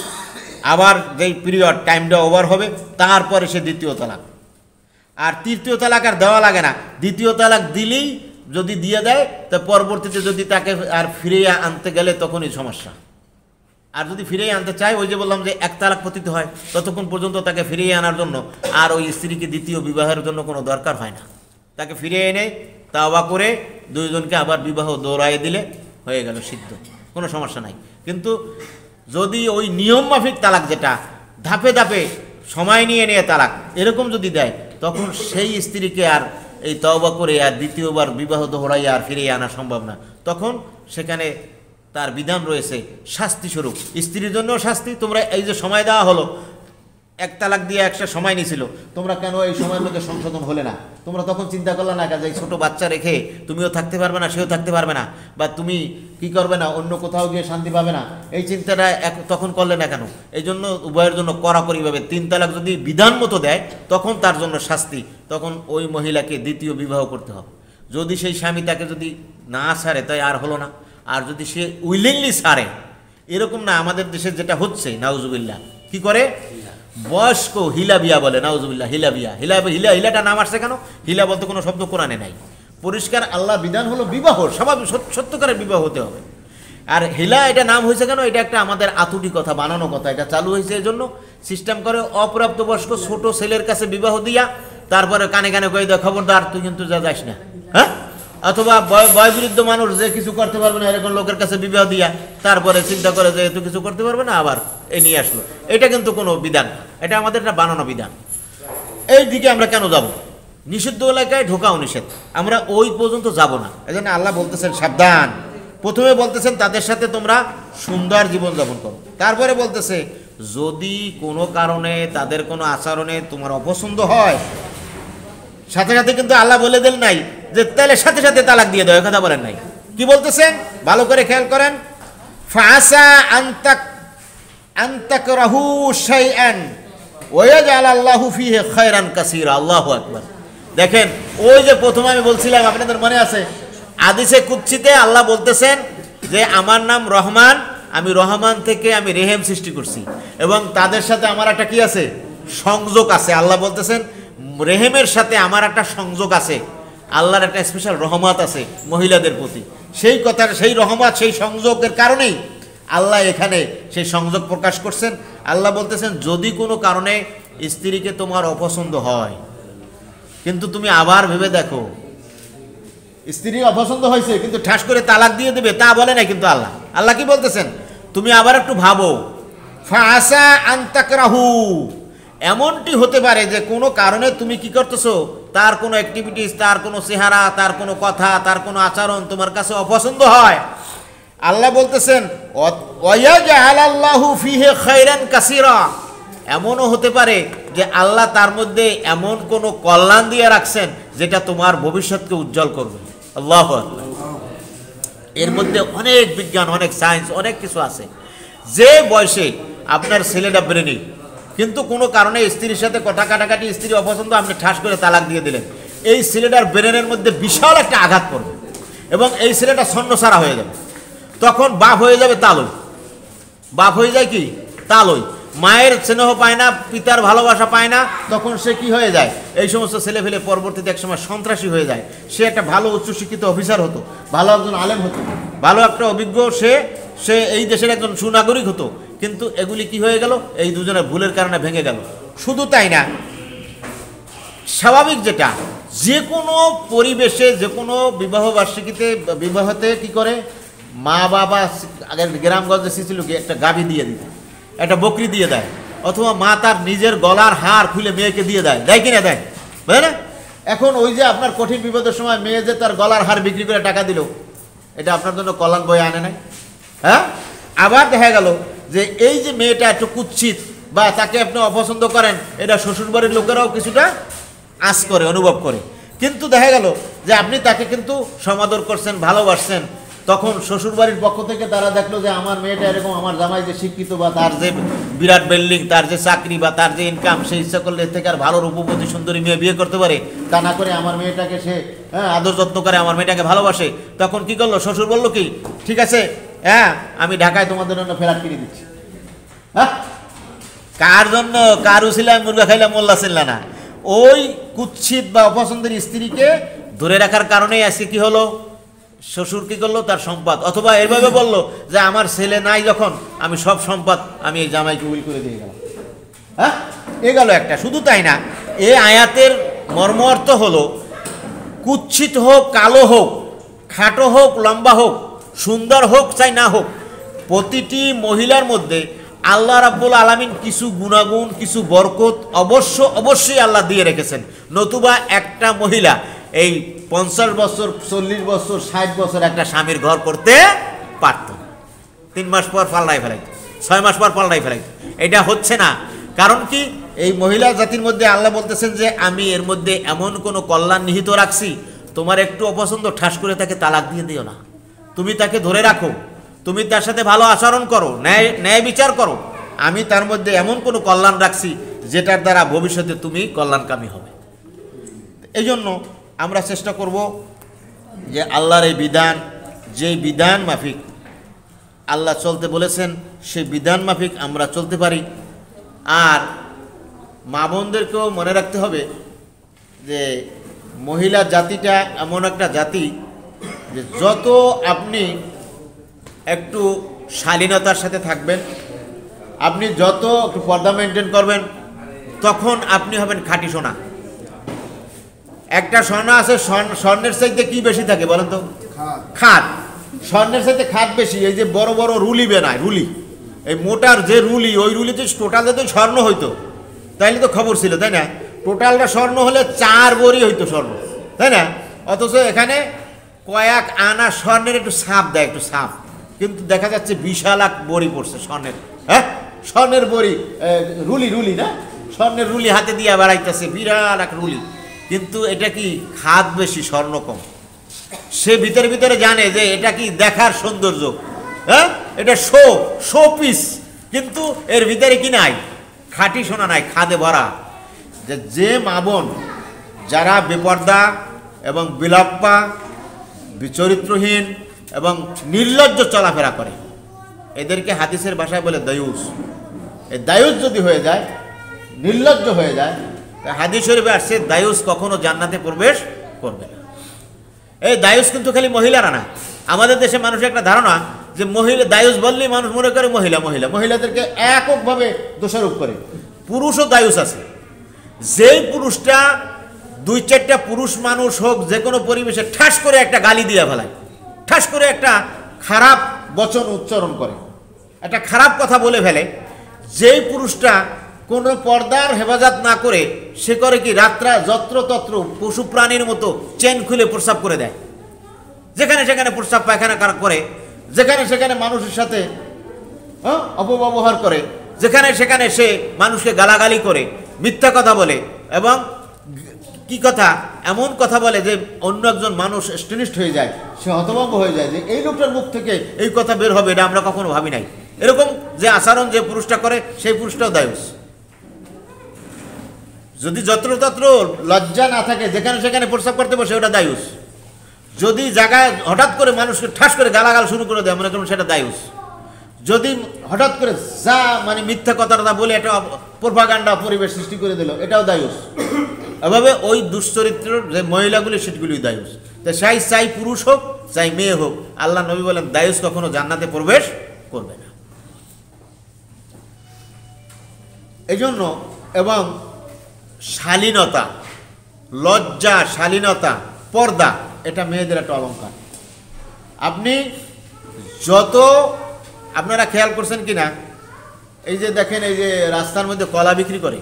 আবার যেই পিরিয়ড টাইমটা ওভার হবে তারপরে সে 2য় তালাক। আর 3য় তালাক আর দেওয়া লাগে না, 2য় তালাক দিলেই যদি দিয়ে দেয় তা পরবর্তীতে যদি তাকে আর ফিরিয়ে আনতে গেলে তখনই সমস্যা। আর যদি ফিরিয়ে আনতে চায়, ওই যে বললাম যে 1 তালাক পতিত হয়, ততক্ষণ পর্যন্ত তাকে ফিরিয়ে আনার জন্য আর ওই স্ত্রীকে 2য় বিবাহের জন্য কোনো দরকার হয় না। তাকে ফিরিয়ে এনে তাওবা করে 2 জনকে আবার বিবাহ দৌড়াই দিলে হয়ে গেল সিদ্ধ, কোনো সমস্যা নাই। কিন্তু যদি ওই নিয়ম মাফিক তালাক, যেটা ধাপে ধাপে সময় নিয়ে নিয়ে তালাক, এরকম যদি দেয়, তখন সেই স্ত্রীকে আর এই তওবা করে আর 2য়বার বিবাহ দোহরাইয়া আর ফিরিয়ে আনা সম্ভব না। তখন সেখানে তার বিধান রয়েছে শাস্তিস্বরূপ, স্ত্রীর জন্যও শাস্তি। তোমরা এই যে সময় দেওয়া হলো, 1 তালাক দিয়ে একটা সময় নিয়েছিল, তোমরা কেন এই সময়ের মধ্যে সংশোধন হলে না? তোমরা তখন চিন্তা করলে না যে ছোটো বাচ্চা রেখে তুমিও থাকতে পারবে না, সেও থাকতে পারবে না, বা তুমি কি করবে না, অন্য কোথাও গিয়ে শান্তি পাবে না, এই চিন্তাটা তখন করলে না কেন? এই জন্য উভয়ের জন্য কড়াকড়িভাবে 3 তালাক যদি বিধান মতো দেয়, তখন তার জন্য শাস্তি, তখন ওই মহিলাকে 2য় বিবাহ করতে হবে। যদি সেই স্বামী তাকে যদি না ছাড়ে, তাই আর হলো না। আর যদি সে উইলিংলি ছাড়ে, এরকম না আমাদের দেশে যেটা হচ্ছে, নাউজুবিল্লাহ, কি করে বয়স্ক হিলা বিয়া বলে, নাউজুবিল্লাহ, হিলা বিয়া। হিলাটা নাম আসছে কেন? হিলা বলতে কোনো শব্দ কোরআনে নাই। পরিষ্কার আল্লাহ বিধান হলো বিবাহ, স্বাভাবিক সত্যকারের বিবাহ হতে হবে। আর হিলা এটা নাম হয়েছে কেন? এটা একটা আমাদের আতুটি কথা, বানানো কথা। এটা চালু হয়েছে এই জন্য সিস্টেম করে অপ্রাপ্তবয়স্ক ছোট ছেলের কাছে বিবাহ দিয়া তারপরে কানে কানে কয়ে দেয় খবরদার তুই কিন্তু যাস না, হ্যাঁ? অথবা বয়বৃদ্ধ মানুষ যে কিছু করতে পারবে না এরকম লোকের কাছে বিবাহ দিয়া তারপরে চিন্তা করে যে এত কিছু করতে পারবে না, আবার এ নিয়ে আসলো। এটা কিন্তু কোনো বিধান না, এটা আমাদের একটা বানানো বিধান। এই দিকে আমরা কেন যাব? নিষিদ্ধ এলাকায় ঢোকাও নিষেধ, আমরা ওই পর্যন্ত যাব না। এই জন্য আল্লাহ বলতেছেন সাবধান। প্রথমে বলতেছেন তাদের সাথে তোমরা সুন্দর জীবনযাপন করো, তারপরে বলতেছে যদি কোনো কারণে তাদের কোনো আচরণে তোমার অপছন্দ হয়, সাথে সাথে কিন্তু আল্লাহ বলে দেন নাই যে তাহলে সাথে সাথে তালাক দিয়ে দেয়, কথা বলেন নাই। কি বলতেছেন ভালো করে খেয়াল করেন, ফাসা আনতাকরাহু শাইআন ওয়া ইয়াজআল আল্লাহু ফীহি খায়রান কাসীরা। আল্লাহু আকবার। দেখেন, ওই যে প্রথমে আমি বলছিলাম, আপনাদের মনে আছে, হাদিসে কুদসিতে আল্লাহ বলতেছেন যে আমার নাম রহমান, আমি রহমান থেকে আমি রেহেম সৃষ্টি করছি, এবং তাদের সাথে আমার একটা কি আছে, সংযোগ আছে। আল্লাহ বলতেছেন রেহেমের সাথে আমার একটা সংযোগ আছে, আল্লাহর একটা স্পেশাল রহমত আছে মহিলাদের প্রতি। সেই কথার, সেই রহমত, সেই সংযোগের কারণেই আল্লাহ এখানে সেই সংযোগ প্রকাশ করছেন। আল্লাহ বলতেছেন যদি কোনো কারণে স্ত্রীকে তোমার অপছন্দ হয়, কিন্তু তুমি আবার ভেবে দেখো স্ত্রী অপছন্দ হয়েছে কিন্তু ঠাস করে তালাক দিয়ে দেবে, তা বলে না কিন্তু আল্লাহ। আল্লাহ কি বলতেছেন, তুমি আবার একটু ভাবো, ফাসা আনতাকরাহু, এমনটি হতে পারে যে কোনো কারণে তুমি কি করতেছো, তার কোনো অ্যাক্টিভিটিস, তার কোনো চেহারা, তার কোনো কথা, তার কোনো আচরণ তোমার কাছে অপছন্দ হয়, আল্লাহ বলতেছেন ওয়ায়াজআলাল্লাহু ফীহি খায়রান কাসীরা, এমনও হতে পারে যে আল্লাহ তার মধ্যে এমন কোনো কল্যাণ দিয়ে রাখছেন যেটা তোমার ভবিষ্যৎকে উজ্জ্বল করবে। আল্লাহু আকবার। এর মধ্যে অনেক বিজ্ঞান, অনেক সায়েন্স, অনেক কিছু আছে। যে বয়সে আপনার ছেলেটা ব্রেনি, কিন্তু কোনো কারণে স্ত্রীর সাথে কথা কাটাকাটি, স্ত্রী অপছন্দ, আপনি ঠাস করে তালাক দিয়ে দিলেন, এই ছেলেটার ব্রেনের মধ্যে বিশাল একটা আঘাত পড়বে এবং এই ছেলেটা ছন্নছাড়া হয়ে যাবে। তখন বাপ হয়ে যাবে তালই, বাপ হয়ে যায় কি তালই, মায়ের স্নেহ পায় না, পিতার ভালোবাসা পায় না, তখন সে কি হয়ে যায়, এই সমস্ত ছেলে ফেলে পরবর্তীতে একসময় সন্ত্রাসী হয়ে যায়। সে একটা ভালো উচ্চশিক্ষিত অফিসার হতো, ভালো একজন আলেম হতো, ভালো একটা অভিজ্ঞ সে এই দেশের একজন সুনাগরিক হতো, কিন্তু এগুলি কি হয়ে গেল, এই দুজনের ভুলের কারণে ভেঙে গেল। শুধু তাই না, স্বাভাবিক যেটা, যে কোনো পরিবেশে, যে কোনো বিবাহবার্ষিকীতে, বিবাহতে কি করে, মা বাবা আগের গ্রামগঞ্জে ছিল কি একটা গাভী দিয়ে দিত, একটা বকরি দিয়ে দেয়, অথবা মা তার নিজের গলার হার খুলে মেয়েকে দিয়ে দেয়, দেয় কিনা দেয়, বুঝলেন না? এখন ওই যে আপনার কঠিন বিপদের সময় মেয়ে যে তার গলার হার বিক্রি করে টাকা দিল, এটা আপনার জন্য কল্যাণ বয়ে আনে নাই? হ্যাঁ। আবার দেখা গেল যে এই যে মেয়েটা একটু কুৎসিত বা তাকে আপনি অপছন্দ করেন, এটা শ্বশুরবাড়ির লোকেরাও কিছুটা আঁচ করে, অনুভব করে, কিন্তু দেখা গেল যে আপনি তাকে কিন্তু সমাদর করছেন, ভালোবাসছেন, তখন শ্বশুরবাড়ির পক্ষ থেকে তারা দেখলো যে আমার মেয়েটা এরকম, আমার জামাই যে শিক্ষিত বা তার যে বিরাট বিল্ডিং, তার যে চাকরি বা তার যে ইনকাম, সে ইচ্ছা করলে এর থেকে আর ভালো রূপবতী সুন্দরী মেয়ে বিয়ে করতে পারে, তা না করে আমার মেয়েটাকে সে আদর যত্ন করে, আমার মেয়েটাকে ভালোবাসে। তখন কি করলো, শ্বশুর বললো কি, ঠিক আছে, হ্যাঁ আমি ঢাকায় তোমাদের জন্য ফ্ল্যাট কিনে দিচ্ছি। হ্যাঁ, কার জন্য? কার উসিলায় মুরগা খাইলাম মোল্লা ছিল্লা না, ওই কুৎসিত বা অপছন্দের স্ত্রীকে ধরে রাখার কারণেই আজকে কি হলো, শ্বশুর কি করলো, তার সম্পদ, অথবা এভাবে বললো যে আমার ছেলে নাই যখন, আমি সব সম্পদ আমি এই জামাইকে উইল করে দিয়ে গেলাম। হ্যাঁ, এ গেল একটা। শুধু তাই না, এই আয়াতের মর্ম অর্থ হলো, কুৎসিত হোক, কালো হোক, খাটো হোক, লম্বা হোক, সুন্দর হোক চাই না হোক, প্রতিটি মহিলার মধ্যে আল্লাহ রাব্বুল আলামিন কিছু গুণাগুণ, কিছু বরকত অবশ্যই আল্লাহ দিয়ে রেখেছেন। নতুবা একটা মহিলা এই 50 বছর, 40 বছর, 60 বছর একটা স্বামীর ঘর করতে পারত, 3 মাস পর পাল্টাই ফেলাইত, 6 মাস পর পাল্টাই ফেলাইত। এটা হচ্ছে না। কারণ কি, এই মহিলা জাতির মধ্যে আল্লাহ বলতেছেন যে আমি এর মধ্যে এমন কোনো কল্যাণ নিহিত রাখছি, তোমার একটু অপছন্দ, ঠাস করে তাকে তালাক দিয়ে দিও না, তুমি তাকে ধরে রাখো, তুমি তার সাথে ভালো আচরণ করো, ন্যায় বিচার করো, আমি তার মধ্যে এমন কোনো কল্যাণ রাখছি যেটার দ্বারা ভবিষ্যতে তুমি কল্যাণকামী হবে। এই জন্য আমরা চেষ্টা করব যে আল্লাহর এই বিধান, যেই বিধান মাফিক আল্লাহ চলতে বলেছেন, সেই বিধান মাফিক আমরা চলতে পারি। আর মা বোনদেরকেও মনে রাখতে হবে যে মহিলা জাতিটা এমন একটা জাতি যে যত আপনি একটু শালীনতার সাথে থাকবেন, আপনি যত একটু পর্দা মেনটেন করবেন, তখন আপনি হবেন খাঁটি সোনা। একটা সোনা আছে, স্বর্ণের চাইতে কি বেশি থাকে বলেন তো? খাদ। স্বর্ণের চাইতে খাদ বেশি। এই যে বড় বড় রুলি বেনায়, রুলি, এই মোটার যে রুলি, ওই রুলিতে টোটাল যদি স্বর্ণ হইতো তাইলে তো খবর ছিল, তাই না? টোটালটা স্বর্ণ হলে 4 ভরি হইতো স্বর্ণ, তাই না? অথচ এখানে কয়েক আনা স্বর্ণের একটু ছাপ দেয়, একটু ছাপ, কিন্তু দেখা যাচ্ছে বিশাল এক বড়ি পড়ছে স্বর্ণের। হ্যাঁ, স্বর্ণের বড়ি, রুলি না, স্বর্ণের রুলি হাতে দিয়ে বেড়াইতেছে, বিরাট এক রুলি, কিন্তু এটা কি খাদ বেশি, স্বর্ণ কম। সে ভিতরে জানে যে এটা কি দেখার সৌন্দর্য, হ্যাঁ, এটা শো পিস, কিন্তু এর ভিতরে কি নাই, খাঁটি সোনা নাই, খাদে ভরা। যে মা বোন যারা বেপর্দা এবং বিলাপ্পা, বিচরিত্রহীন এবং নির্লজ্জ চলাফেরা করে, এদেরকে হাদিসের ভাষায় বলে দায়ুস। এই দায়ুস যদি হয়ে যায়, নির্লজ্জ হয়ে যায়, হাদিস শরীফে আসছে দায়ুস কখনো জান্নাতে প্রবেশ করবে না। এই দায়ুস কিন্তু খালি মহিলারা না, আমাদের দেশে মানুষের একটা ধারণা যে মহিলা দায়ুস বললেই মানুষ মনে করে মহিলাদেরকে এককভাবে দোষারোপ করে। পুরুষও দায়ুস আছে। যেই পুরুষটা 2-4টা পুরুষ মানুষ হোক, যে কোনো পরিবেশে ঠাস করে একটা গালি দিয়ে ফেলায়, ঠাস করে একটা খারাপ বচন উচ্চারণ করে, একটা খারাপ কথা বলে ফেলে, যেই পুরুষটা কোনো পর্দার হেফাজত না করে সে করে কি রাত্রা যত্রতত্র পশু প্রাণীর মতো চেন খুলে প্রস্রাব করে দেয়, যেখানে সেখানে প্রস্রাব পায়খানা করে, যেখানে সেখানে মানুষের সাথে অপব্যবহার করে, যেখানে সেখানে সে মানুষকে গালাগালি করে, মিথ্যা কথা বলে, এবং কি কথা এমন কথা বলে যে অন্য একজন মানুষ স্টনিস্ট হয়ে যায়, সে হতভম্ব হয়ে যায় যে এই লোকটার মুখ থেকে এই কথা বের হবে, এটা আমরা কখনো ভাবি নাই। এরকম যে আচরণ যে পুরুষটা করে সেই পুরুষটাও দায়ুস। যদি যত্রতত্র লজ্জা না থাকে, যেখানে সেখানে প্রস্রাব করতে বসে, ওটা দায়ুস। যদি জায়গায় হঠাৎ করে মানুষকে ঠাস করে গালাগাল শুরু করে দেয়, মনে করুন সেটা দায়ুস। যদি হঠাৎ করে যা মানে মিথ্যা কথাটা বলে একটা প্রোপাগান্ডা পরিবেশ সৃষ্টি করে দিল, এটাও দায়ুস। এভাবে ওই দুশ্চরিত্র যে মহিলাগুলি সেগুলি দায়ুস। তো চাই পুরুষ হোক চাই মেয়ে হোক, আল্লাহ নবী বলেন দায়ুস কখনো জান্নাতে প্রবেশ করবে না। এই জন্য এবং শালীনতা, লজ্জা, শালীনতা, পর্দা, এটা মেয়েদের একটা অলংকার। আপনি যত আপনারা খেয়াল করছেন কিনা, এই যে দেখেন এই যে রাস্তার মধ্যে কলা বিক্রি করে,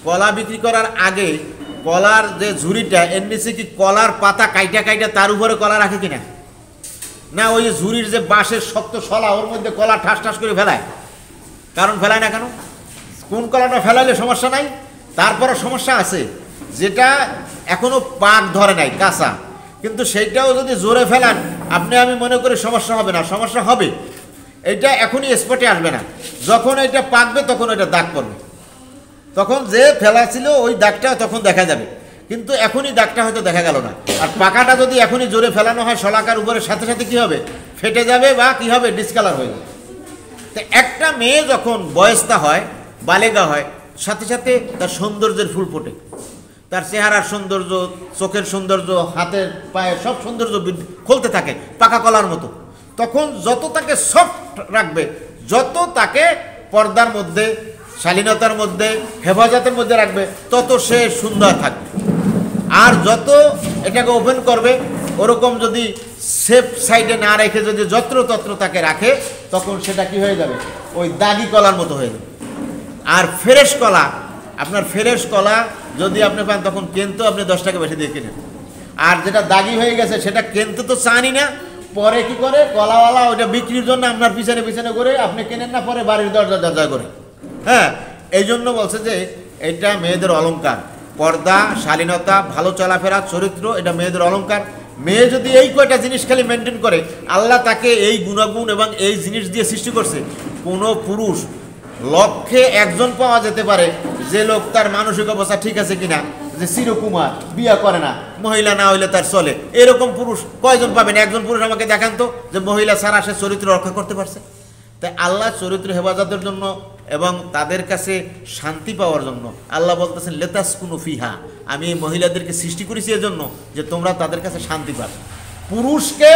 কলা বিক্রি করার আগে কলার যে ঝুড়িটা এর নিচে কি কলার পাতা কাইটা কাইটা তার উপরে কলা রাখে কিনা? না, ওই ঝুড়ির যে বাঁশের শক্ত শলা ওর মধ্যে কলা ঠাস ঠাস করে ফেলায়। কারণ ফেলায় না কেন? কোন কলাটা ফেলাইলে সমস্যা নাই, তারপরে সমস্যা আছে যেটা এখনো পাক ধরে নাই, কাঁচা, কিন্তু সেইটাও যদি জোরে ফেলান আপনি আমি মনে করি সমস্যা হবে না, সমস্যা হবে। এটা এখনই স্পটে আসবে না, যখন এটা পাকবে তখন এটা দাগ পড়বে, তখন যে ফেলা ছিল ওই দাগটা তখন দেখা যাবে, কিন্তু এখনই দাগটা হয়তো দেখা গেল না। আর পাকাটা যদি এখনই জোরে ফেলানো হয় শলাকার উপরে, সাথে সাথে কি হবে, ফেটে যাবে বা কি হবে, ডিসকালার হয়ে যাবে। তো একটা মেয়ে যখন বয়স্তা হয়, বালেগা হয়, সাথে সাথে তার সৌন্দর্যের ফুল ফোটে, তার চেহারার সৌন্দর্য, চোখের সৌন্দর্য, হাতের পায়ের সব সৌন্দর্য খুলতে থাকে পাকা কলার মতো। তখন যত তাকে সফট রাখবে, যত তাকে পর্দার মধ্যে, শালীনতার মধ্যে, হেফাজতের মধ্যে রাখবে, তত সে সুন্দর থাকবে। আর যত এটাকে ওপেন করবে, ওরকম যদি সেফ সাইডে না রেখে যদি যত্রতত্র তাকে রাখে, তখন সেটা কি হয়ে যাবে, ওই দাগি কলার মতো হয়ে যাবে। আর ফ্রেশ কলা, আপনার ফ্রেশ কলা যদি আপনি পান তখন কিন্তু আপনি 10 টাকা বেশি দিয়ে কিনেন। আর যেটা দাগি হয়ে গেছে সেটা কিনতে তো চানি না, পরে কি করে কলাওয়ালা ওইটা বিক্রির জন্য আপনার পিছনে পিছনে করে আপনি কেনেন না, পরে বাড়ির দরজা করে। হ্যাঁ, এই জন্য বলছে যে এটা মেয়েদের অলংকার, পর্দা, শালীনতা, ভালো চলাফেরা, চরিত্র, এটা মেয়েদের অলংকার। মেয়ে যদি এই কয়টা জিনিস খালি মেনটেন করে, আল্লাহ তাকে এই গুণাগুণ এবং এই জিনিস দিয়ে সৃষ্টি করছে। কোনো পুরুষ লক্ষে একজন পাওয়া যেতে পারে যে লোক তার মানসিক অবস্থা ঠিক আছে কিনা, যে চিরকুমার, বিয়ে করে না, মহিলা না হইলে তার চলে, এরকম পুরুষ কয়জন পাবেন? একজন পুরুষ আমাকে দেখান তো যে মহিলা ছাড়া সে চরিত্র রক্ষা করতে পারছে। তাই আল্লাহ চরিত্র হেফাজতের জন্য এবং তাদের কাছে শান্তি পাওয়ার জন্য আল্লাহ বলতেছেন লেতাসকুনু ফিহা, আমি এই মহিলাদেরকে সৃষ্টি করেছি এর জন্য যে তোমরা তাদের কাছে শান্তি পাবে। পুরুষকে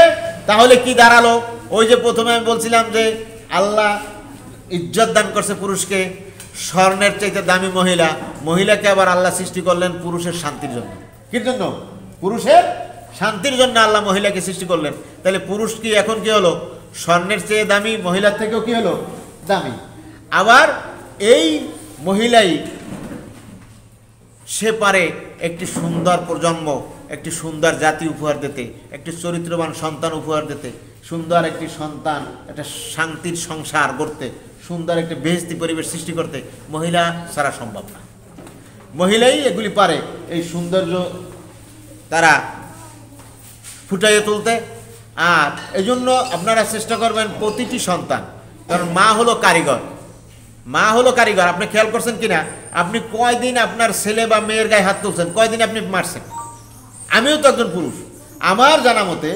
তাহলে কি দাঁড়ালো? ওই যে প্রথমে আমি বলছিলাম যে আল্লাহ ইজ্জত দান করছে পুরুষকে, স্বর্ণের চাইতে দামি মহিলা, মহিলাকে আবার আল্লাহ সৃষ্টি করলেন পুরুষের শান্তির জন্য। কির জন্য? পুরুষের শান্তির জন্য আল্লাহ মহিলাকে সৃষ্টি করলেন। তাহলে পুরুষ কি এখন কি হলো? স্বর্ণের চেয়ে দামি, মহিলার থেকেও কি হলো? দামি। আবার এই মহিলাই সে পারে একটি সুন্দর প্রজন্ম, একটি সুন্দর জাতি উপহার দিতে, একটি চরিত্রবান সন্তান উপহার দিতে, সুন্দর একটি সন্তান, একটা শান্তির সংসার গড়তে, সুন্দর একটি বেহেশতি পরিবেশ সৃষ্টি করতে মহিলা ছাড়া সম্ভব না। মহিলাই এগুলি পারে, এই সৌন্দর্য তারা ফুটাইয়ে তুলতে। আর এই জন্য আপনারা চেষ্টা করবেন প্রতিটি সন্তান, কারণ মা হলো কারিগর, মা হলো কারিগর। আপনি খেয়াল করছেন কিনা, আপনি কয়দিন আপনার ছেলে বা মেয়ের গায়ে হাত তুলছেন, কয়দিন আপনি মারছেন? আমিও তো একজন পুরুষ, আমার জানা মতে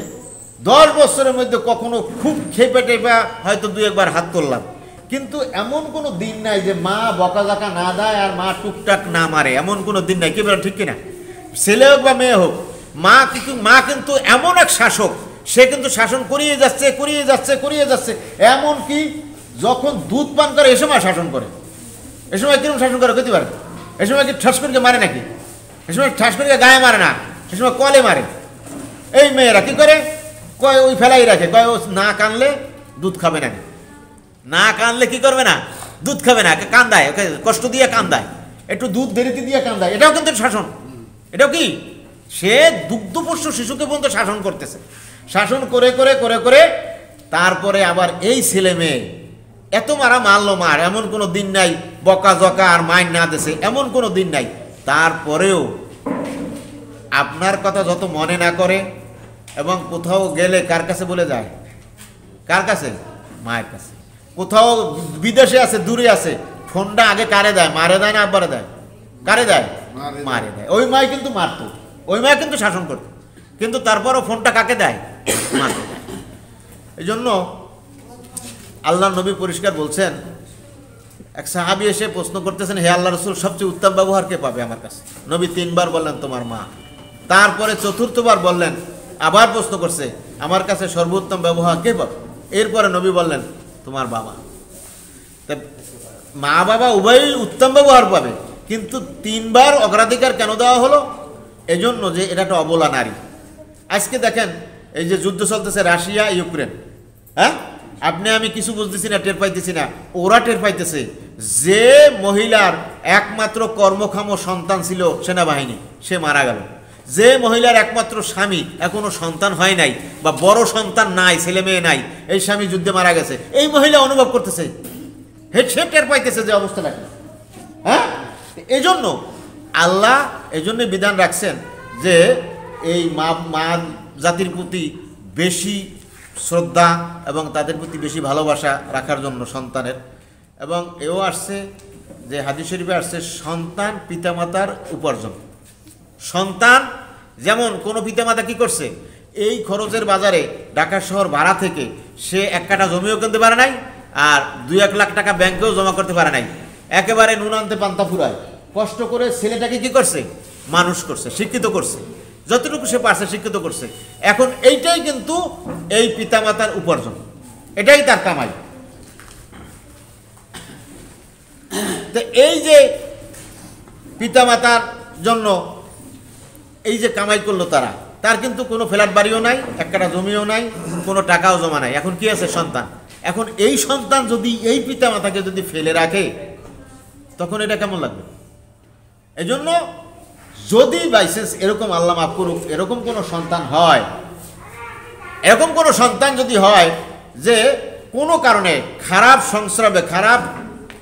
10 বছরের মধ্যে কখনো খুব খেপে টেপে হয়তো 2-1 বার হাত তুললাম, কিন্তু এমন কোনো দিন নাই যে মা বকাঝকা না দেয় আর মা টুকটাক না মারে, এমন কোনো দিন নাই। কি বলেন, ঠিক কিনা? ছেলে হোক বা মেয়ে হোক, মা কিন্তু এমন এক শাসক, সে কিন্তু শাসন করিয়ে যাচ্ছে, করিয়ে যাচ্ছে, করিয়ে যাচ্ছে। এমন কি যখন দুধ পান করে এ সময় শাসন করে, এ সময় কিরকম শাসন করে কইতে পারে? এ সময় কি ঠাস করে মারে নাকি? এ সময় ঠাস করে গায়ে মারে না, এ সময় কলে মারে। এই মেয়েরা কি করে? কয় ওই ফেলাই রাখে, কয় ও না কানলে দুধ খাবে না, না কানলে কি করবে না, দুধ খাবে না, কান্দায়, ওকে কষ্ট দিয়ে কান্দায়, একটু দুধ দেরিতে দিয়ে কান্দায়, এটাও কিন্তু শাসন। এটাও কি, সে দুগ্ধপোষ্য শিশুকে পর্যন্ত শাসন করতেছে। শাসন করে করে করে করে তারপরে আবার এই ছেলে মেয়ে এত মারা মারলো মার, এমন কোনো দিন নাই বকা জকা আর মাইন না দেছে, এমন কোনো দিন নাই। তারপরেও আপনার কথা যত মনে না করে এবং কোথাও গেলে কার কাছে বলে যায়? কার কাছে? মায়ের কাছে। কোথাও বিদেশে আছে, দূরে আছে, ফোনটা আগে কারে দেয়? মারে দেয় না আব্বারে দেয়? কারে দেয়? মারে দেয়। ওই মায় কিন্তু মারতো, ওই মায় কিন্তু শাসন করতো, কিন্তু তারপরও ফোনটা কাকে দেয়? মারতে দেয়। এই জন্য আল্লাহ নবী পরিষ্কার বলছেন, এক সাহাবী এসে প্রশ্ন করতেছেন, হে আল্লাহ রসুল, সবচেয়ে উত্তম ব্যবহার কে পাবে আমার কাছে? নবী 3 বার বললেন তোমার মা। তারপরে 4র্থবার বললেন, আবার প্রশ্ন করছে, আমার কাছে সর্বোত্তম ব্যবহার কে পাবে? এরপরে নবী বললেন তোমার বাবা। তা মা বাবা উভয়ই উত্তম ব্যবহার পাবে, কিন্তু 3 বার অগ্রাধিকার কেন দেওয়া হলো? এজন্য যে এটা একটা অবলা নারী। আজকে দেখেন, এই যে যুদ্ধ চলতেছে রাশিয়া ইউক্রেন, হ্যাঁ, আপনি আমি কিছু বুঝতেছি না, টের পাইতেছি না, ওরা টের পাইতেছে। যে মহিলার একমাত্র কর্মক্ষম সন্তান ছিল সেনাবাহিনী, সে মারা গেল। যে মহিলার একমাত্র স্বামী, এখনো সন্তান হয় নাই বা বড় সন্তান নাই, ছেলে মেয়ে নাই, এই স্বামী যুদ্ধে মারা গেছে, এই মহিলা অনুভব করতেছে, সে টের পাইতেছে যে অবস্থাটা কি। হ্যাঁ, এই জন্য আল্লাহ এই জন্য বিধান রাখছেন যে এই মা জাতির প্রতি বেশি শ্রদ্ধা এবং তাদের প্রতি বেশি ভালোবাসা রাখার জন্য সন্তানের। এবং এও আসছে যে হাদিস শরীফে আসছে, সন্তান পিতামাতার উপার্জন। সন্তান যেমন কোনো পিতামাতা কি করছে, এই খরচের বাজারে ঢাকা শহর ভাড়া থেকে সে 1 কাঠা জমিও কিনতে পারে নাই, আর 2-1 লাখ টাকা ব্যাংকেও জমা করতে পারে নাই, একেবারে নুন আনতে পান্তা ফুরায় কষ্ট করে ছেলেটাকে কি করছে, মানুষ করছে, শিক্ষিত করছে, যতটুকু সে পারছে শিক্ষিত করছে। এখন এইটাই কিন্তু এই পিতামাতার উপার্জন, এটাই তার কামাই। তো এই যে পিতামাতার জন্য এই যে কামাই করলো তারা, তার কিন্তু কোনো ফ্ল্যাট বাড়িও নাই, 1 কাঠা জমিও নাই, কোনো টাকাও জমা নাই। এখন কি আছে? সন্তান। এখন এই সন্তান যদি এই পিতামাতাকে যদি ফেলে রাখে, তখন এটা কেমন লাগবে? এই জন্য যদি বাইসেন্স এরকম, আল্লাহ মাফ করুক, এরকম কোনো সন্তান হয়, এরকম কোনো সন্তান যদি হয় যে কোনো কারণে খারাপ সংস্রবে, খারাপ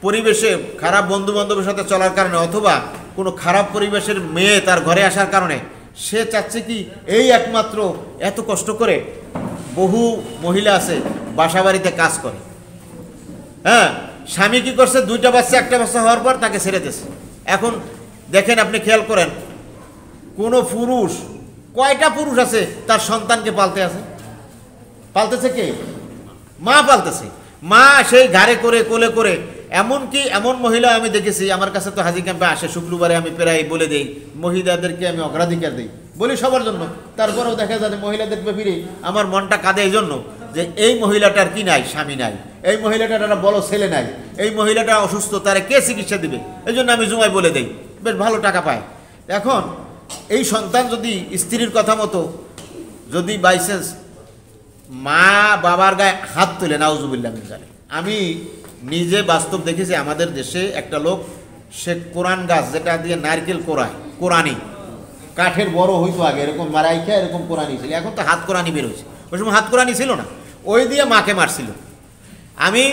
পরিবেশে, খারাপ বন্ধু বান্ধবের সাথে চলার কারণে, অথবা কোনো খারাপ পরিবেশের মেয়ে তার ঘরে আসার কারণে সে চাচ্ছে কি, এই একমাত্র এত কষ্ট করে বহু মহিলা আছে বাসা বাড়িতে কাজ করে, হ্যাঁ, স্বামী কি করছে, 2টা বাচ্চা 1টা বাচ্চা হওয়ার পর তাকে ছেড়ে দিয়েছে। এখন দেখেন, আপনি খেয়াল করেন, কোনো পুরুষ, কয়টা পুরুষ আছে তার সন্তানকে পালতে আছে? পালতেছে কে? মা পালতেছে। মা সেই ঘাড়ে করে কোলে করে, এমনকি এমন মহিলা আমি দেখেছি, আমার কাছে তো হাজি ক্যাম্পে আসে শুক্রবারে, আমি প্রায় বলে দিই, মহিলাদেরকে আমি অগ্রাধিকার দিই, বলি সবার জন্য। তারপরেও দেখা যায় মহিলাদের ব্যাপারে আমার মনটা কাঁদে এই জন্য যে এই মহিলাটার কি নাই, স্বামী নাই, এই মহিলাটার একটা বড় ছেলে নাই, এই মহিলাটা অসুস্থ, তারা কে চিকিৎসা দিবে? এই জন্য আমি জুমায় বলে দেই, বেশ ভালো টাকা পায়। এখন এই সন্তান যদি স্ত্রীর কথা মতো যদি বাইসেন্স মা বাবার গায়ে হাত তুলে, নাউজুবিল্লাহ মিন যালিক। আমি নিজে বাস্তব দেখেছি, আমাদের দেশে একটা লোক, সে কোরআন গাছ যেটা দিয়ে নারকেল কোরায়, কোরআনি কাঠের বড় হইতো আগে, এরকম মারাইখা এরকম কোরআনি ছিল, এখন তো হাত কোরআনি বেরোচ্ছে, ওই সময় হাত কোরআনি ছিল না, ওই দিয়ে মাকে মারছিল। আমি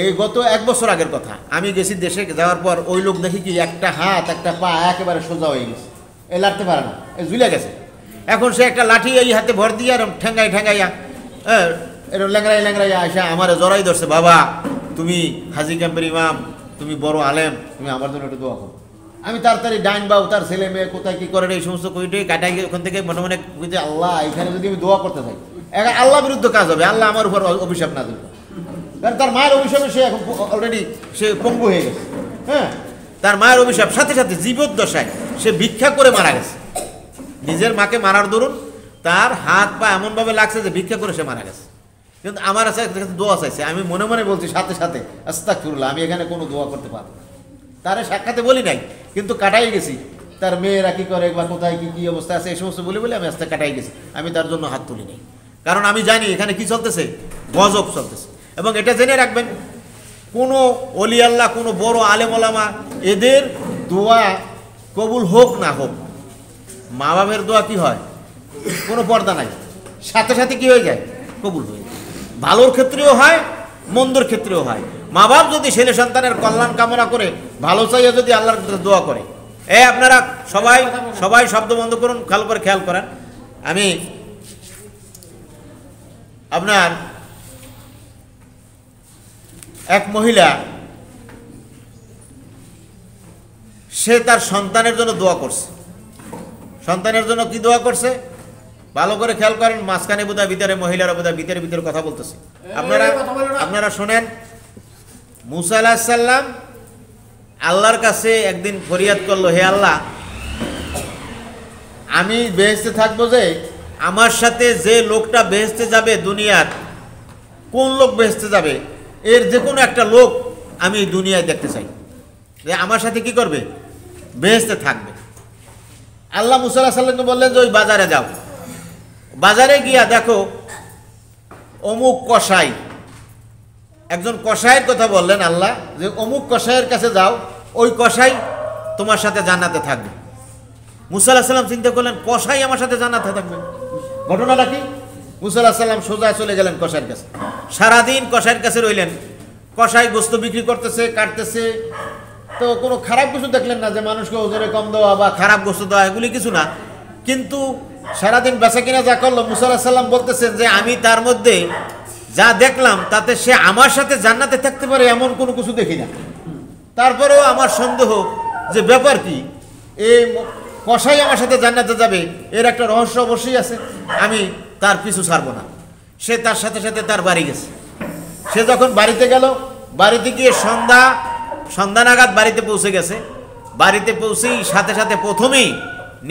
এই গত 1 বছর আগের কথা, আমি গেছি দেশে, যাওয়ার পর ওই লোক দেখি কি একটা হাত একটা পা একেবারে সোজা হয়ে গেছে, এ লাড়তে পারে না, এ ঝুলে গেছে। এখন সে একটা লাঠি এই হাতে ভর দিয়ে এরম ঠেঙ্গাই ঠেঙ্গাইয়া, এরকম ল্যাংড়াই ল্যাংড়াইয়া আসা আমার জড়াই ধরছে, বাবা তুমি হাজি ক্যাম্পের ইমাম, তুমি বড় আলেম, তুমি আমার জন্য একটু দোয়া করো। আমি তাড়াতাড়ি ডাইন বাবু, তার ছেলে মেয়ে কোথায় কী করে, এই সমস্ত কইটে কাটাই, ওখান থেকে মনে মনে বুঝে, আল্লাহ এখানে যদি আমি দোয়া করতে থাকি, আল্লাহ বিরুদ্ধ কাজ হবে, আল্লাহ আমার উপর অভিশাপ না দেবে। কারণ তার মায়ের অভিশাপে সে এখন অলরেডি সে পঙ্গু হয়ে গেছে। হ্যাঁ, তার মায়ের অভিশাপ, সাথে সাথে জীবদ্দশায় সে ভিক্ষা করে মারা গেছে। নিজের মাকে মারার দরুন তার হাত পা এমনভাবে লাগছে যে ভিক্ষা করে সে মারা গেছে। কিন্তু আমার কাছে দোয়া চাইছে, আমি মনে মনে বলছি সাথে সাথে, আস্তাগফিরুল্লাহ, আমি এখানে কোনো দোয়া করতে পারবো না। তারে সাক্ষাতে বলি নাই, কিন্তু কাটাই গেছি, তার মেয়েরা কী করে বা কোথায় কী কী অবস্থা আছে এই সমস্ত বলে আমি আস্তে কাটাই গেছি। আমি তার জন্য হাত তুলি নাই, কারণ আমি জানি এখানে কি চলতেছে, গজব চলতেছে। এবং এটা জেনে রাখবেন কোনো ওলি আল্লাহ, কোনো বড় আলেম ওলামা, এদের দোয়া কবুল হোক না হোক, মা বাবের দোয়া কি হয়, কোনো পর্দা নাই, সাথে সাথে কি হয়ে যায়, কবুল হয়ে যায়। ভালোর ক্ষেত্রেও হয়, মন্দর ক্ষেত্রেও হয়। মা বাপ যদি ছেলে সন্তানের কল্যাণ কামনা করে, ভালো চাইয়া যদি আল্লাহর কাছে দোয়া করে, আপনারা সবাই সবাই শব্দ বন্ধ করুন, ভালো করে খেয়াল করেন। আমি আপনার এক মহিলা, সে তার সন্তানের জন্য দোয়া করছে। সন্তানের জন্য কি দোয়া করছে ভালো করে খেয়াল করেন। মাঝখানে বোধহয় ভিতরে মহিলারা বোধহয় ভিতরে ভিতরে কথা বলতেছে, আপনারা শোনেন। মুসা আলাইহিস সালাম আল্লাহর কাছে একদিন ফরিয়াদ করলো, হে আল্লাহ, আমি বেহেশতে থাকবো, যে আমার সাথে যে লোকটা বেহেশতে যাবে, দুনিয়ার কোন লোক বেহেশতে যাবে, এর যে কোনো একটা লোক আমি দুনিয়ায় দেখতে চাই, যে আমার সাথে কি করবে, বেহেশতে থাকবে। আল্লাহ মুসা আলাইহিস সালামকে বললেন যে ওই বাজারে যাও, বাজারে গিয়া দেখো অমুক কসাই, একজন কসাইয়ের কথা বললেন আল্লাহ, যে অমুক কসাইয়ের কাছে যাও, ওই কসাই তোমার সাথে জান্নাতে থাকবে। মুসা আলাইহিস সালাম চিন্তা করলেন, কসাই আমার সাথে জান্নাতে থাকবে, ঘটনাটা কি? মুসা আলাইহিস সালাম সোজা চলে গেলেন কসাইয়ের কাছে, সারাদিন কসাইয়ের কাছে রইলেন। কসাই গোস্ত বিক্রি করতেছে, কাটতেছে, তো কোনো খারাপ কিছু দেখলেন না, যে মানুষকে ওজনে কম দেওয়া বা খারাপ গোস্ত দেওয়া, এগুলি কিছু না। কিন্তু সারাদিন বেচা কিনা যা করলো, মুসা আলাইহিস সালাম বলতেছেন যে আমি তার মধ্যে যা দেখলাম তাতে সে আমার সাথে জান্নাতে থাকতে পারে এমন কোনো কিছু দেখি না। তারপরেও আমার সন্দেহ যে ব্যাপার কি, এই কসাই আমার সাথে জান্নাতে যাবে, এর একটা রহস্য অবশ্যই আছে, আমি তার পিছু ছাড়বো না। সে তার সাথে সাথে তার বাড়ি গেছে। সে যখন বাড়িতে গেল, বাড়িতে গিয়ে সন্ধ্যা নাগাদ বাড়িতে পৌঁছে গেছে। বাড়িতে পৌঁছেই সাথে সাথে প্রথমেই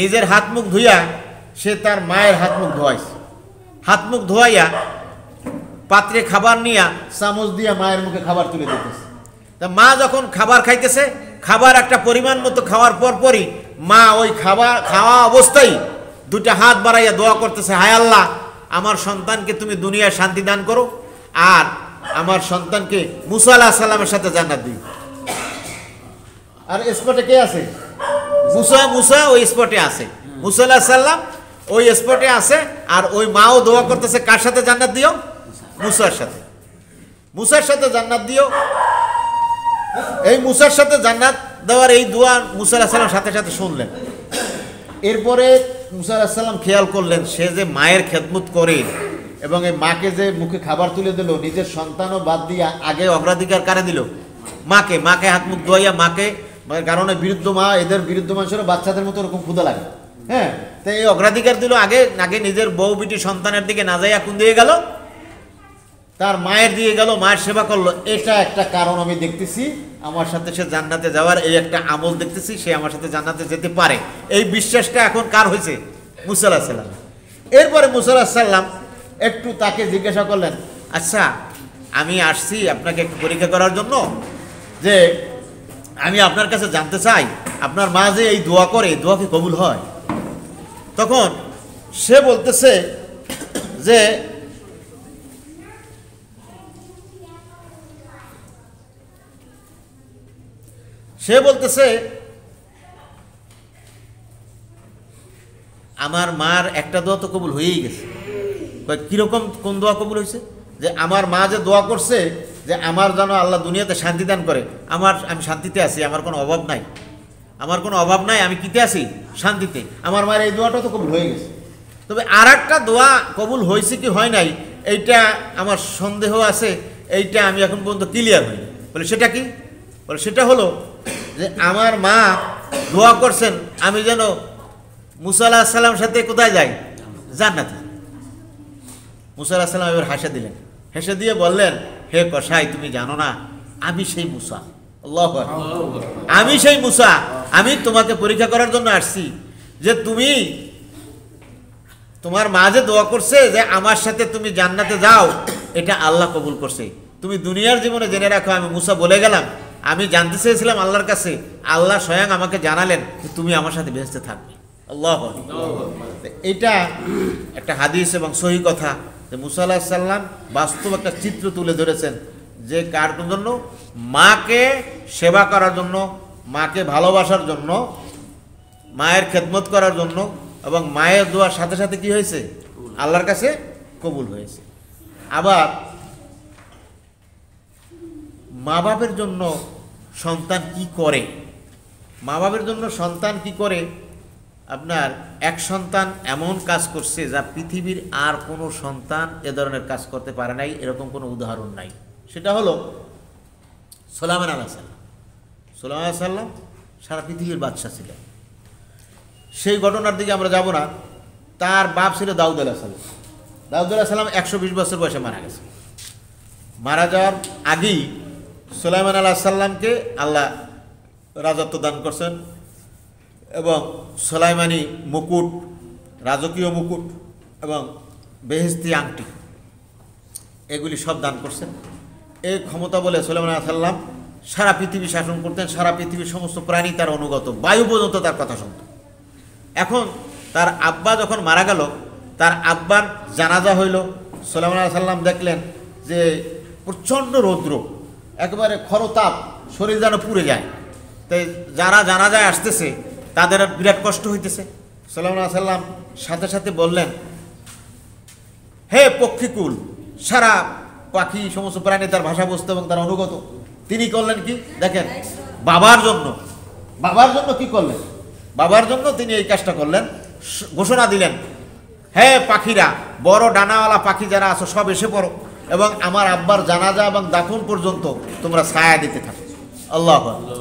নিজের হাত মুখ ধুইয়া সে তার মায়ের হাত মুখ ধোয়াইছে। হাত মুখ ধোয়াইয়া পাত্রে খাবার নিয়া চামচ দিয়া মায়ের মুখে খাবার তুলে দিতেছে। তা মা যখন খাবার খাইতেছে, খাবার একটা পরিমাণ মতো খাওয়ার পরই মা ওই খাওয়া অবস্থায় দুটা হাত বাড়াইয়া দোয়া করতেছে, হায় আল্লাহ, আমার সন্তানকে তুমি দুনিয়ায় শান্তি দান করো, আর আমার সন্তানকে মুসা আলাইহিস সালামের সাথে জান্নাত দিও। আর স্পটে কে আছে? মুসা ওই স্পটে আছে, মুসা আলাইহিস সালাম ওই স্পটে আছে। আর ওই মাও দোয়া করতেছে, কার সাথে জান্নাত দিও? মুসার সাথে জান্নাত দিও। এই মুসার সাথে জান্নাত দেওয়ার এই দোয়া মুসা আলাইহিস সালাম সাথে সাথে শুনলেন। এরপরে মুসা আলাইহিস সালাম খেয়াল করলেন, সে যে মায়ের খেদমত করে এবং এই মাকে যে মুখে খাবার তুলে দিল, নিজের সন্তানও বাদ দিয়া আগে অগ্রাধিকার কারে দিল? মাকে হাত মুখ ধোয়াইয়া মাকে, কারণ বিরুদ্ধ মা, এদের বিরুদ্ধ মানুষেরও বাচ্চাদের মতো ওরকম ক্ষুধা লাগে, হ্যাঁ, তো এই অগ্রাধিকার দিল আগে নিজের বউ বিটি সন্তানের দিকে না যাইয়া কোন দিয়ে গেল? তার মায়ের দিয়ে গেল, মায়ের সেবা করলো। এটা একটা কারণ আমি দেখতেছি, আমার সাথে সে জান্নাতে যাওয়ার এই একটা আমল দেখতেছি, সে আমার সাথে জান্নাতে যেতে পারে। এই বিশ্বাসটা এখন কার হয়েছে? মুসা আলাইহিস সালাম। এরপরে মুসা আলাইহিস সালাম একটু তাকে জিজ্ঞাসা করলেন, আচ্ছা, আমি আসছি আপনাকে একটু পরীক্ষা করার জন্য, যে আমি আপনার কাছে জানতে চাই, আপনার মা যে এই দোয়া করে, এই দোয়া কি কবুল হয়? তখন সে বলতেছে যে আমার মার একটা দোয়া তো কবুল হয়েই গেছে। কিরকম, কোন দোয়া কবুল হয়েছে? যে আমার মা যে দোয়া করছে যে আমার যেন আল্লাহ দুনিয়াতে শান্তি দান করে, আমি শান্তিতে আছি, আমার কোনো অভাব নাই, আমি কিতে আছি? শান্তিতে। আমার মায়ের এই দোয়াটা তো কবুল হয়ে গেছে। তবে আর একটা দোয়া কবুল হয়েছে কি হয় নাই, এইটা আমার সন্দেহ আছে, এইটা আমি এখন পর্যন্ত ক্লিয়ার হইনি। বলে সেটা কি? বলে সেটা হলো যে আমার মা দোয়া করছেন আমি যেন মুসা আলাইহিস সালামের সাথে কোথায় যাই? জান্নাতে। মুসা আলাইহিস সালাম এবার হেসে দিয়ে বললেন, হে কসাই, তুমি জানো না আমি সেই মুসা। আল্লাহু আকবার। আমি সেই মুসা। আমি তোমাকে পরীক্ষা করার জন্য আসছি, যে তোমার মা যে দোয়া করছে যে আমার সাথে তুমি জান্নাতে যাও, এটা আল্লাহ কবুল করছে। তুমি দুনিয়ার জীবনে জেনে রাখো, আমি মুসা বলে গেলাম, আমি জানতে চেয়েছিলাম আল্লাহর কাছে, আল্লাহ স্বয়ং আমাকে জানালেন যে তুমি আমার সাথে বেহেশতে থাকবে। আল্লাহু আকবার। এটা একটা হাদিস এবং সহি কথা, যে মুসা আলাইহিস সালাম বাস্তব একটা চিত্র তুলে ধরেছেন, যে কার জন্য? মাকে সেবা করার জন্য, মাকে ভালোবাসার জন্য, মায়ের খেদমত করার জন্য, এবং মায়ের দোয়ার সাথে সাথে কি হয়েছে? আল্লাহর কাছে কবুল হয়েছে। আবার মা বাপের জন্য সন্তান কি করে? মা বাপের জন্য সন্তান কি করে? আপনার এক সন্তান এমন কাজ করছে যা পৃথিবীর আর কোনো সন্তান এ ধরনের কাজ করতে পারে নাই, এরকম কোনো উদাহরণ নাই। সেটা হলো সুলাইমান আলাইহিস সালাম। সুলাইমান আলাইহিস সালাম সারা পৃথিবীর বাদশা ছিলেন। সেই ঘটনার দিকে আমরা যাব না। তার বাপ ছিল দাউদ আলাইহিস সালাম। দাউদ আলাইহিস সালাম 120 বছর বয়সে মারা গেছে। মারা যাওয়ার আগেই সুলাইমান আলাইহিস সালামকে আল্লাহ রাজত্ব দান করছেন এবং সুলাইমানি মুকুট, রাজকীয় মুকুট এবং বেহেশতি আংটি এগুলি সব দান করছেন। এই ক্ষমতা বলে সুলাইমান আলাইহিস সালাম সারা পৃথিবী শাসন করতেন। সারা পৃথিবীর সমস্ত প্রাণী তার অনুগত, বায়ু পর্যন্ত তার কথা শুনত। এখন তার আব্বা যখন মারা গেল, তার আব্বার জানাজা হইল। সুলাইমান আলাইহিস সালাম দেখলেন যে প্রচণ্ড রৌদ্র, একেবারে খরতাপ, শরীর যেন পুড়ে যায়। তাই যারা জানাজায় আসতেছে তাদের বিরাট কষ্ট হইতেছে। সুলাইমান আলাইহিস সালাম সাথে সাথে বললেন, হে পক্ষীকুল, সারা পাখি সমস্ত প্রাণী তার ভাষা বুঝতো এবং তার অনুগত। তিনি করলেন কি দেখেন, বাবার জন্য কি করলেন? বাবার জন্য তিনি এই কাজটা করলেন। ঘোষণা দিলেন, হে পাখিরা, বড় ডানাওয়ালা পাখি যারা আছো সব এসে পড়ো এবং আমার আব্বার জানাজা এবং দাফন পর্যন্ত তোমরা ছায়া দিতে থাকো। আল্লাহু আকবার।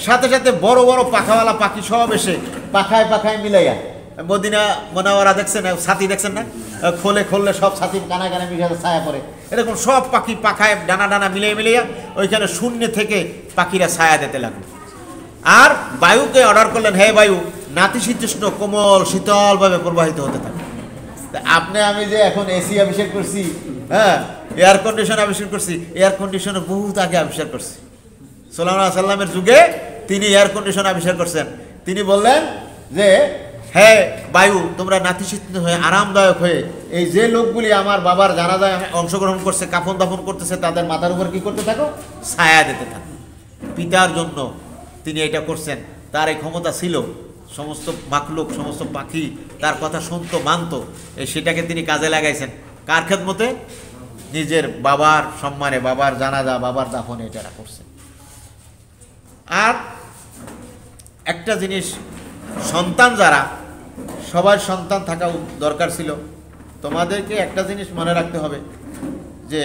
সাথে সাথে বড় বড় পাখাওয়ালা পাখি সব এসে পাখায় মিলাইয়া, মদিনা মুনাওয়ারা দেখছেন, ছাতি দেখছেন না, খুললে সব ছাতি কানায় কানায় মিলে ছায়া পড়ে, এরকম সব পাখি পাখায় ডানা মিলাইয়া ওইখানে শূন্য থেকে পাখিরা ছায়া দিতে লাগলো। আর বায়ুকে অর্ডার করলেন, হে বায়ু, নাতিশীতোষ্ণ কোমল শীতলভাবে প্রবাহিত হতে থাকে। আপনি আমি যে এখন এসি আবিষ্কার করছি, হ্যাঁ, এয়ার কন্ডিশন আবিষ্কার করছি, এয়ার কন্ডিশনের বহুত আগে আবিষ্কার করছি। সুলাইমান আলাইহিস সালামের যুগে তিনি এয়ার কন্ডিশন আবিষ্কার করছেন। তিনি বললেন যে, হে বায়ু, তোমরা নাতিশীতোষ্ণ হয়ে আরামদায়ক হয়ে এই যে লোকগুলি আমার বাবার জানাজায় অংশগ্রহণ করছে, কাফন দাফন করতেছে, তাদের মাথার উপর কি করতে থাকো? ছায়া দিতে থাকো। পিতার জন্য তিনি এটা করছেন। তার এই ক্ষমতা ছিল, সমস্ত মাখলুক, সমস্ত পাখি তার কথা শুনতো, মানতো। সেটাকে তিনি কাজে লাগাইছেন কার খেদমতে? নিজের বাবার সম্মানে, বাবার জানাজা, বাবার দাফনে এটা করছেন। আর একটা জিনিস, সন্তান যারা, সবার সন্তান থাকা দরকার ছিল। তোমাদেরকে একটা জিনিস মনে রাখতে হবে যে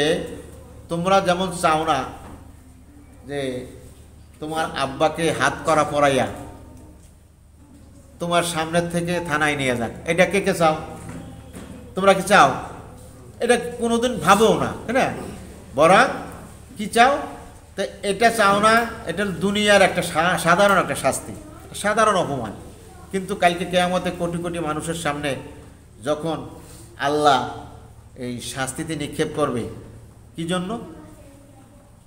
তোমরা যেমন চাও না যে তোমার আব্বাকে হাত করা পরাইয়া তোমার সামনের থেকে থানায় নিয়ে যাক, এটা কে কে চাও? তোমরা কি চাও? এটা কোনোদিন ভাবও না, তাই না? বরং কি চাও? তো এটা চাও না, এটা দুনিয়ার একটা সাধারণ একটা শাস্তি, সাধারণ অপমান। কিন্তু কালকে কিয়ামতে কোটি কোটি মানুষের সামনে যখন আল্লাহ এই শাস্তিতে নিক্ষেপ করবে, কি জন্য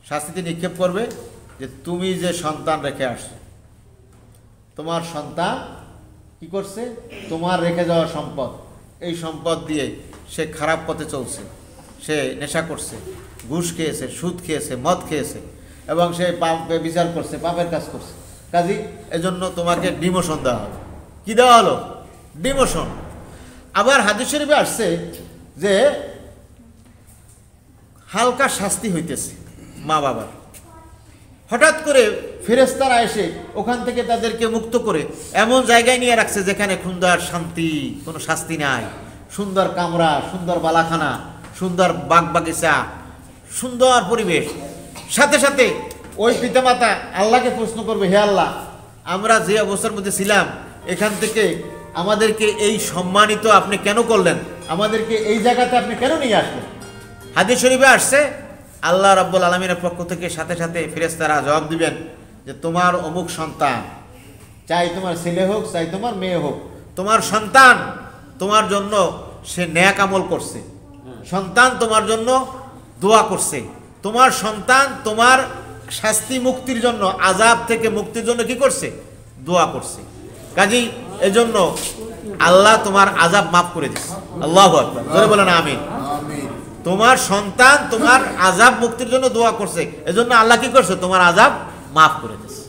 শাস্তিতে নিক্ষেপ করবে? যে তুমি যে সন্তান রেখে আসছো, তোমার সন্তান কি করছে? তোমার রেখে যাওয়া সম্পদ, এই সম্পদ দিয়ে সে খারাপ পথে চলছে, সে নেশা করছে, ঘুষ খেয়েছে, সুদ খেয়েছে, মদ খেয়েছে এবং সে পাপে বিচার করছে, পাপের কাজ করছে। কাজী এজন্য তোমাকে ডিমোশন দেওয়া হবে। কি দেওয়া হলো? ডিমোশন। আবার হাদিস শরীফে আসছে যে হালকা শাস্তি হইতেছে মা বাবার। হঠাৎ করে ফেরেশতারা এসে ওখান থেকে তাদেরকে মুক্ত করে এমন জায়গায় নিয়ে রাখছে যেখানে সুন্দর শান্তি, কোনো শাস্তি নাই, সুন্দর কামরা, সুন্দর বালাখানা, সুন্দর বাগ বাগিচা, সুন্দর পরিবেশ। সাথে সাথে ওই পিতামাতা আল্লাহকে প্রশ্ন করবে, হে আল্লাহ, আমরা যে অবস্থার মধ্যে ছিলাম এখান থেকে আমাদেরকে এই সম্মানিত আপনি কেন করলেন? আমাদেরকে এই জায়গাতে আপনি কেন নিয়ে আসলেন? হাদিস শরীফে আসছে আল্লাহ রাব্বুল আলামিনের পক্ষ থেকে সাথে সাথে ফেরেশতারা জবাব দিবেন যে তোমার অমুক সন্তান, চাই তোমার ছেলে হোক চাই তোমার মেয়ে হোক, তোমার সন্তান তোমার জন্য সে নেক আমল করছে, সন্তান তোমার জন্য দোয়া করছে, তোমার সন্তান তোমার শাস্তি মুক্তির জন্য, আযাব থেকে মুক্তির জন্য কি করছে? দোয়া করছে। কাজেই এজন্য আল্লাহ তোমার আযাব মাফ করে দিচ্ছে। আল্লাহু আকবার, জোরে বলেন আমিন। তোমার সন্তান তোমার আযাব মুক্তির জন্য দোয়া করছে, এজন্য আল্লাহ কি করছে, তোমার আযাব মাফ করে দিয়েছে।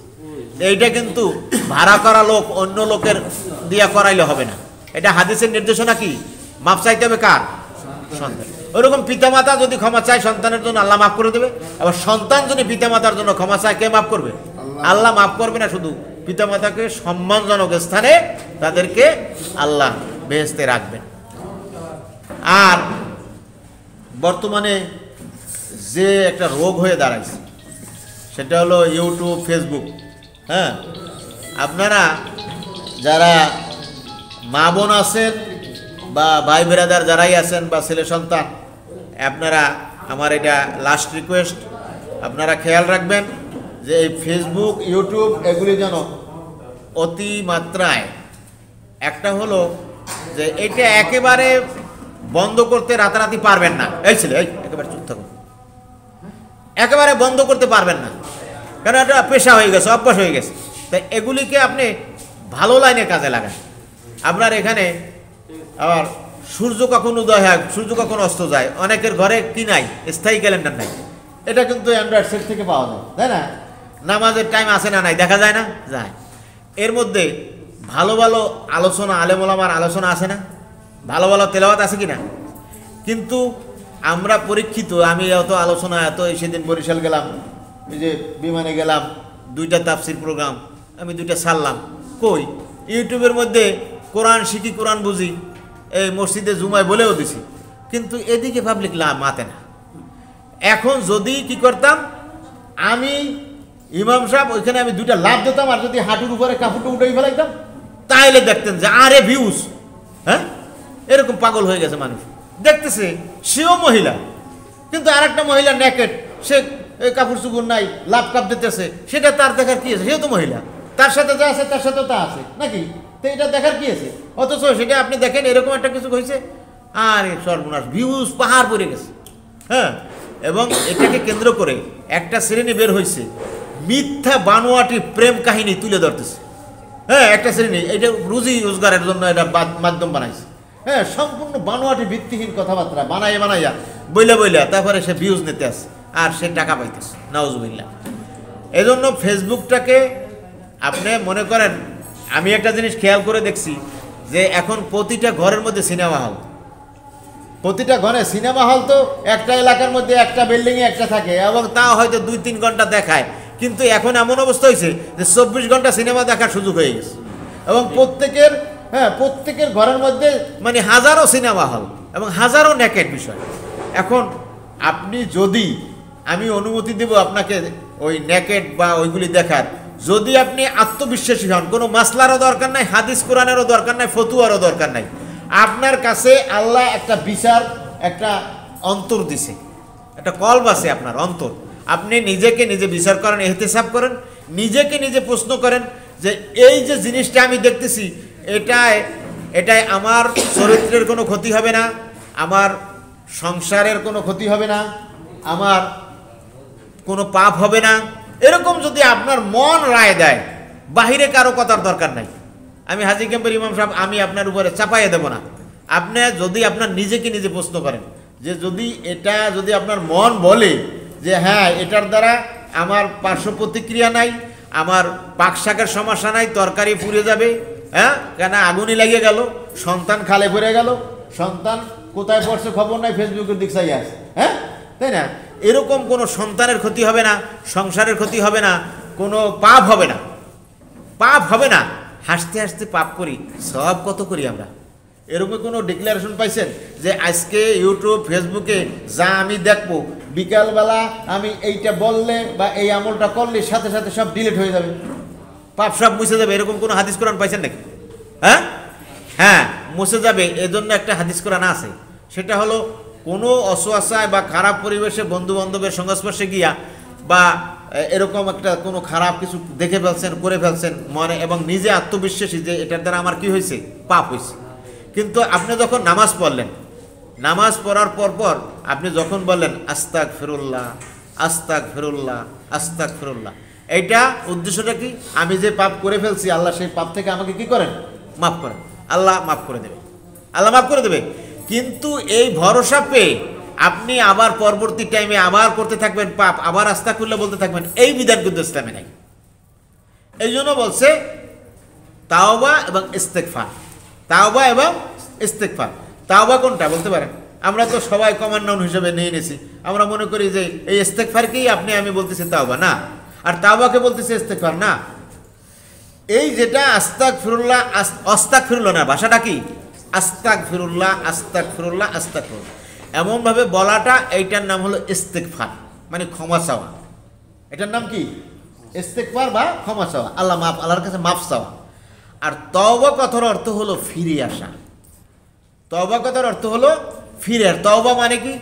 এইটা কিন্তু ভাড়া করা লোক অন্য লোকের দিয়া করাইলে হবে না। এটা হাদিসের নির্দেশনা কি, মাফ চাইতে হবে কার, সন্তান। ওরকম পিতামাতা যদি ক্ষমা চায় সন্তানের জন্য আল্লাহ মাফ করে দেবে, আবার সন্তান যদি পিতামাতার জন্য ক্ষমা চায় কে মাফ করবে, আল্লাহ মাফ করবে না। শুধু পিতামাতাকে সম্মানজনক স্থানে তাদেরকে আল্লাহ বেহেশতে রাখবেন। আর বর্তমানে যে একটা রোগ হয়ে দাঁড়াইছে সেটা হলো ইউটিউব, ফেসবুক। হ্যাঁ, আপনারা যারা মা বোন আছেন বা ভাই বেরাদার যারাই আছেন বা ছেলে সন্তান, আপনারা আমার এটা লাস্ট রিকোয়েস্ট, আপনারা খেয়াল রাখবেন যে এই ফেসবুক, ইউটিউব এগুলি যেন অতিমাত্রায়, একটা হলো যে এটা একেবারে বন্ধ করতে রাতারাতি পারবেন না। এই ছেলে, এই একেবারে চুপ থাকুন, একেবারে বন্ধ করতে পারবেন না, কারণ এটা পেশা হয়ে গেছে, অভ্যাস হয়ে গেছে। তাই এগুলিকে আপনি ভালো লাইনে কাজে লাগান। আপনার এখানে আবার সূর্য কখন উদয় হয়, সূর্য কখন অস্ত যায়, অনেকের ঘরে কি নাই, স্থায়ী ক্যালেন্ডার নাই। এটা কিন্তু অ্যান্ড্রয়েড সেট থেকে পাওয়া যায়, তাই না? নামাজের টাইম আছে না নাই, দেখা যায় না, যায়। এর মধ্যে ভালো ভালো আলোচনা, আলেম ওলামার আলোচনা আছে না, ভালো ভালো তেলাওয়াত আছে কি না? কিন্তু আমরা পরীক্ষিত, আমি এত আলোচনা, এত সেদিন বরিশাল গেলাম, এই যে বিমানে গেলাম, 2টা তাফসির প্রোগ্রাম, আমি 2টা ছাড়লাম। কই ইউটিউবের মধ্যে কোরআন শিখি, কোরআন বুঝি, এই মসজিদে জুমায় বলেও দিছি, কিন্তু এদিকে পাবলিক মাতে না। এখন যদি কি করতাম, আমি ইমাম সাহেব ওইখানে আমি 2টা লাভ দিতাম, আর যদি হাঁটুর উপরে কাপড়টা উঠেই ফেলাইতাম, তাহলে দেখতেন যে আরে ভিউজ, হ্যাঁ, এরকম পাগল হয়ে গেছে মানুষ দেখতেছে। সেও মহিলা, কিন্তু আর একটা মহিলা নেকেট, সে কাপড় চুপড় নাই, লাভ কাপ দিতেছে, সেটা তার দেখার কি আছে? সেও তো মহিলা, তার সাথে যা আছে তার সাথেও তা আছে নাকি? তো এটা দেখার কি আছে? অথচ সেটা আপনি দেখেন এরকম একটা কিছু হয়েছে, আর সর্বনাশ, ভিউজ পাহাড় পড়ে গেছে। হ্যাঁ, এবং এটাকে কেন্দ্র করে একটা শ্রেণী বের হয়েছে, মিথ্যা বানোয়াটি প্রেম কাহিনী তুলে ধরতেছে। হ্যাঁ, একটা শ্রেণী এটা রুজি রোজগারের জন্য এটা মাধ্যম বানাইছে। হ্যাঁ, সম্পূর্ণ বানোয়াটি ভিত্তিহীন কথাবার্তা বানাইয়া বইলা তারপরে সে ভিউজ নিতে আসে আর সে টাকা পাইতেছে, নাউজুবিল্লাহ। এজন্য ফেসবুকটাকে আপনি মনে করেন, আমি একটা জিনিস খেয়াল করে দেখছি যে এখন প্রতিটা ঘরের মধ্যে সিনেমা হল, প্রতিটা ঘরে সিনেমা হল। তো একটা এলাকার মধ্যে একটা বিল্ডিংয়ে একটা থাকে, এবং তাও হয়তো 2-3 ঘন্টা দেখায়, কিন্তু এখন এমন অবস্থা হয়েছে যে 24 ঘন্টা সিনেমা দেখার সুযোগ হয়ে গেছে, এবং প্রত্যেকের ঘরের মধ্যে মানে হাজারো সিনেমা হল এবং হাজারো নেকেট বিষয়। এখন আপনি যদি, আমি অনুমতি দেব আপনাকে ওই নেকেট বা ওইগুলি দেখার, যদি আপনি আত্মবিশ্বাসী হন, কোনো মাসলারও দরকার নাই, হাদিস কোরআনেরও দরকার নাই, ফতুয়ারও দরকার নাই। আপনার কাছে আল্লাহ একটা বিচার, একটা অন্তর দিছে, একটা কলব আছে আপনার অন্তর। আপনি নিজেকে নিজে বিচার করেন, ইহতিসাব করেন, নিজেকে নিজে প্রশ্ন করেন যে এই যে জিনিসটা আমি দেখতেছি, এটাই আমার চরিত্রের কোনো ক্ষতি হবে না, আমার সংসারের কোনো ক্ষতি হবে না, আমার কোনো পাপ হবে না। এরকম যদি আপনার মন রায় দেয়, বাহিরে কারো কথার দরকার নাই। আমি হাজী ক্যাম্পের ইমাম সাহেব, আমি আপনার উপরে চাপাইয়ে দেব না। আপনি যদি আপনার নিজেকে নিজে প্রশ্ন করেন যে যদি আপনার মন বলে যে হ্যাঁ, এটার দ্বারা আমার পার্শ্ব প্রতিক্রিয়া নাই, আমার পাক শাকের সমস্যা নাই, তরকারি পুড়ে যাবে, হ্যাঁ, কেন আগুনই লাগিয়ে গেল, সন্তান খালে পড়ে গেল, সন্তান কোথায় পড়ছে খবর নাই, ফেসবুকের দিক চাই আছে, হ্যাঁ, তাই না? এরকম কোনো সন্তানের ক্ষতি হবে না, সংসারের ক্ষতি হবে না, কোনো পাপ হবে না, পাপ হবে না। হাসতে হাসতে পাপ করি, সব কত করি আমরা। এরকম কোনো ডিক্লারেশন পাইছেন যে আজকে ইউটিউব, ফেসবুকে যা আমি দেখবো, বিকালবেলা আমি এইটা বললে বা এই আমলটা করলে সাথে সাথে সব ডিলিট হয়ে যাবে, পাপ সব মুছে যাবে, এরকম কোনো হাদিস কোরআন পাইছেন নাকি? হ্যাঁ হ্যাঁ, মুছে যাবে। এজন্য একটা হাদিস কোরআন আছে, সেটা হলো কোনো অসুয়াশায় বা খারাপ পরিবেশে বন্ধু বান্ধবের সংস্পর্শে গিয়া বা এরকম একটা কোনো খারাপ কিছু দেখে ফেলছেন, করে ফেলছেন মনে, এবং নিজে আত্মবিশ্বাসী যে এটার দ্বারা আমার কি হয়েছে, পাপ হয়েছে। কিন্তু আপনি যখন নামাজ পড়লেন, নামাজ পড়ার পর আপনি যখন বললেন আস্তাক ফিরুল্লাহ, আস্তাক ফিরুল্লাহ, আস্তাক ফিরুল্লাহ, এইটা উদ্দেশ্যটা কি? আমি যে পাপ করে ফেলছি, আল্লাহ সেই পাপ থেকে আমাকে কি করেন, মাফ করেন। আল্লাহ মাফ করে দেবে, আল্লাহ মাফ করে দেবে। কিন্তু এই ভরসা পেয়ে আপনি আবার পরবর্তী টাইমে আবার করতে থাকবেন পাপ, আবার আস্তাগফিরুল্লাহ বলতে থাকবেন, এই বিধান কিন্তু ইসলামে নাই। এই জন্য বলছে তাওবা এবং ইস্তেগফার, তাওবা এবং ইস্তেগফার। তাওবা কোনটা বলতে পারেন? আমরা তো সবাই কমন নাউন হিসেবে নিয়ে নিয়েছি, আমরা মনে করি যে এই ইস্তেগফারকেই আমি বলতেছি তাওবা, না। আর তাওবাকে বলতেছি ইস্তেগফার, না। এই যেটা আস্তাগফিরুল্লাহ, আস্তাগফিরুল্লাহ না, ভাষাটা কি আস্তাগফিরুল্লাহ, আস্তাগফিরুল্লাহ, আস্তাগফিরুল্লাহ এমনভাবে বলাটা, এইটার নাম হলো ইস্তেগফার, মানে ক্ষমা চাওয়া। এটার নাম কি? ইস্তেগফার বা ক্ষমা চাওয়া, আল্লাহ মাফ, আল্লাহর কাছে মাফ চাওয়া। আর তওবা কথার অর্থ হলো ফিরে আসা। তওবা কথার অর্থ হলো ফিরে। তওবা মানে কি?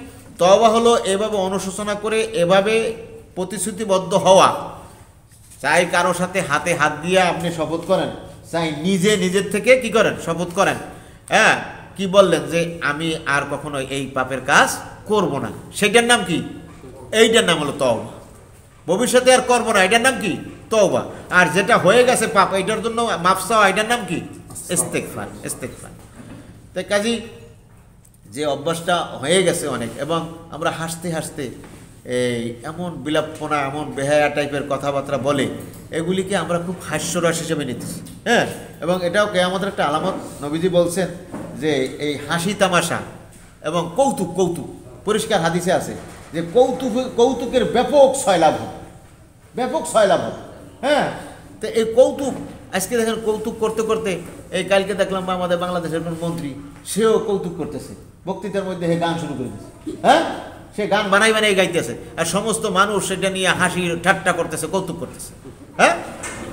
তওবা হলো এভাবে অনুশোচনা করে, এভাবে প্রতিশ্রুতিবদ্ধ হওয়া, চাই কারো সাথে হাতে হাত দিয়ে আপনি শপথ করেন, চাই নিজে নিজের থেকে কি করেন, শপথ করেন। হ্যাঁ, কি বললেন যে আমি আর কখনো এই পাপের কাজ করব না, সেটার নাম কি? এইটার নাম হলো তওবা। ভবিষ্যতে আর করবো না, এটার নাম কি? তওবা। আর যেটা হয়ে গেছে পাপ, এটার জন্য মাফ চাওয়া, এটার নাম কি? ইস্তেগফার, ইস্তেগফার। তাই কাজী যে অভ্যাসটা হয়ে গেছে অনেক, এবং আমরা হাসতে হাসতে এই এমন বিলাপনা, এমন বেহায়া টাইপের কথাবার্তা বলে, এগুলিকে আমরা খুব হাস্যরস হিসেবে নিতেছি। হ্যাঁ, এবং এটাও কিয়ামতের একটা আলামত। নবীজি বলছেন যে এই হাসি তামাশা এবং কৌতুক, কৌতুক পরিষ্কার হাদিসে আছে যে কৌতুকের ব্যাপক সয়লাভ, ব্যাপক সয়লাভ। হ্যাঁ, তো এই কৌতুক, আজকে দেখেন কৌতুক করতে করতে, এই কালকে দেখলাম আমাদের বাংলাদেশের কোন মন্ত্রী, সেও কৌতুক করতেছে, বক্তৃতার মধ্যে হে গান শুরু করে দিয়েছে। হ্যাঁ, সে গান বানাই বানাই গাইতেছে, আর সমস্ত মানুষ সেটা নিয়ে হাসি ঠাট্টা করতেছে, কৌতুক করতেছে। হ্যাঁ,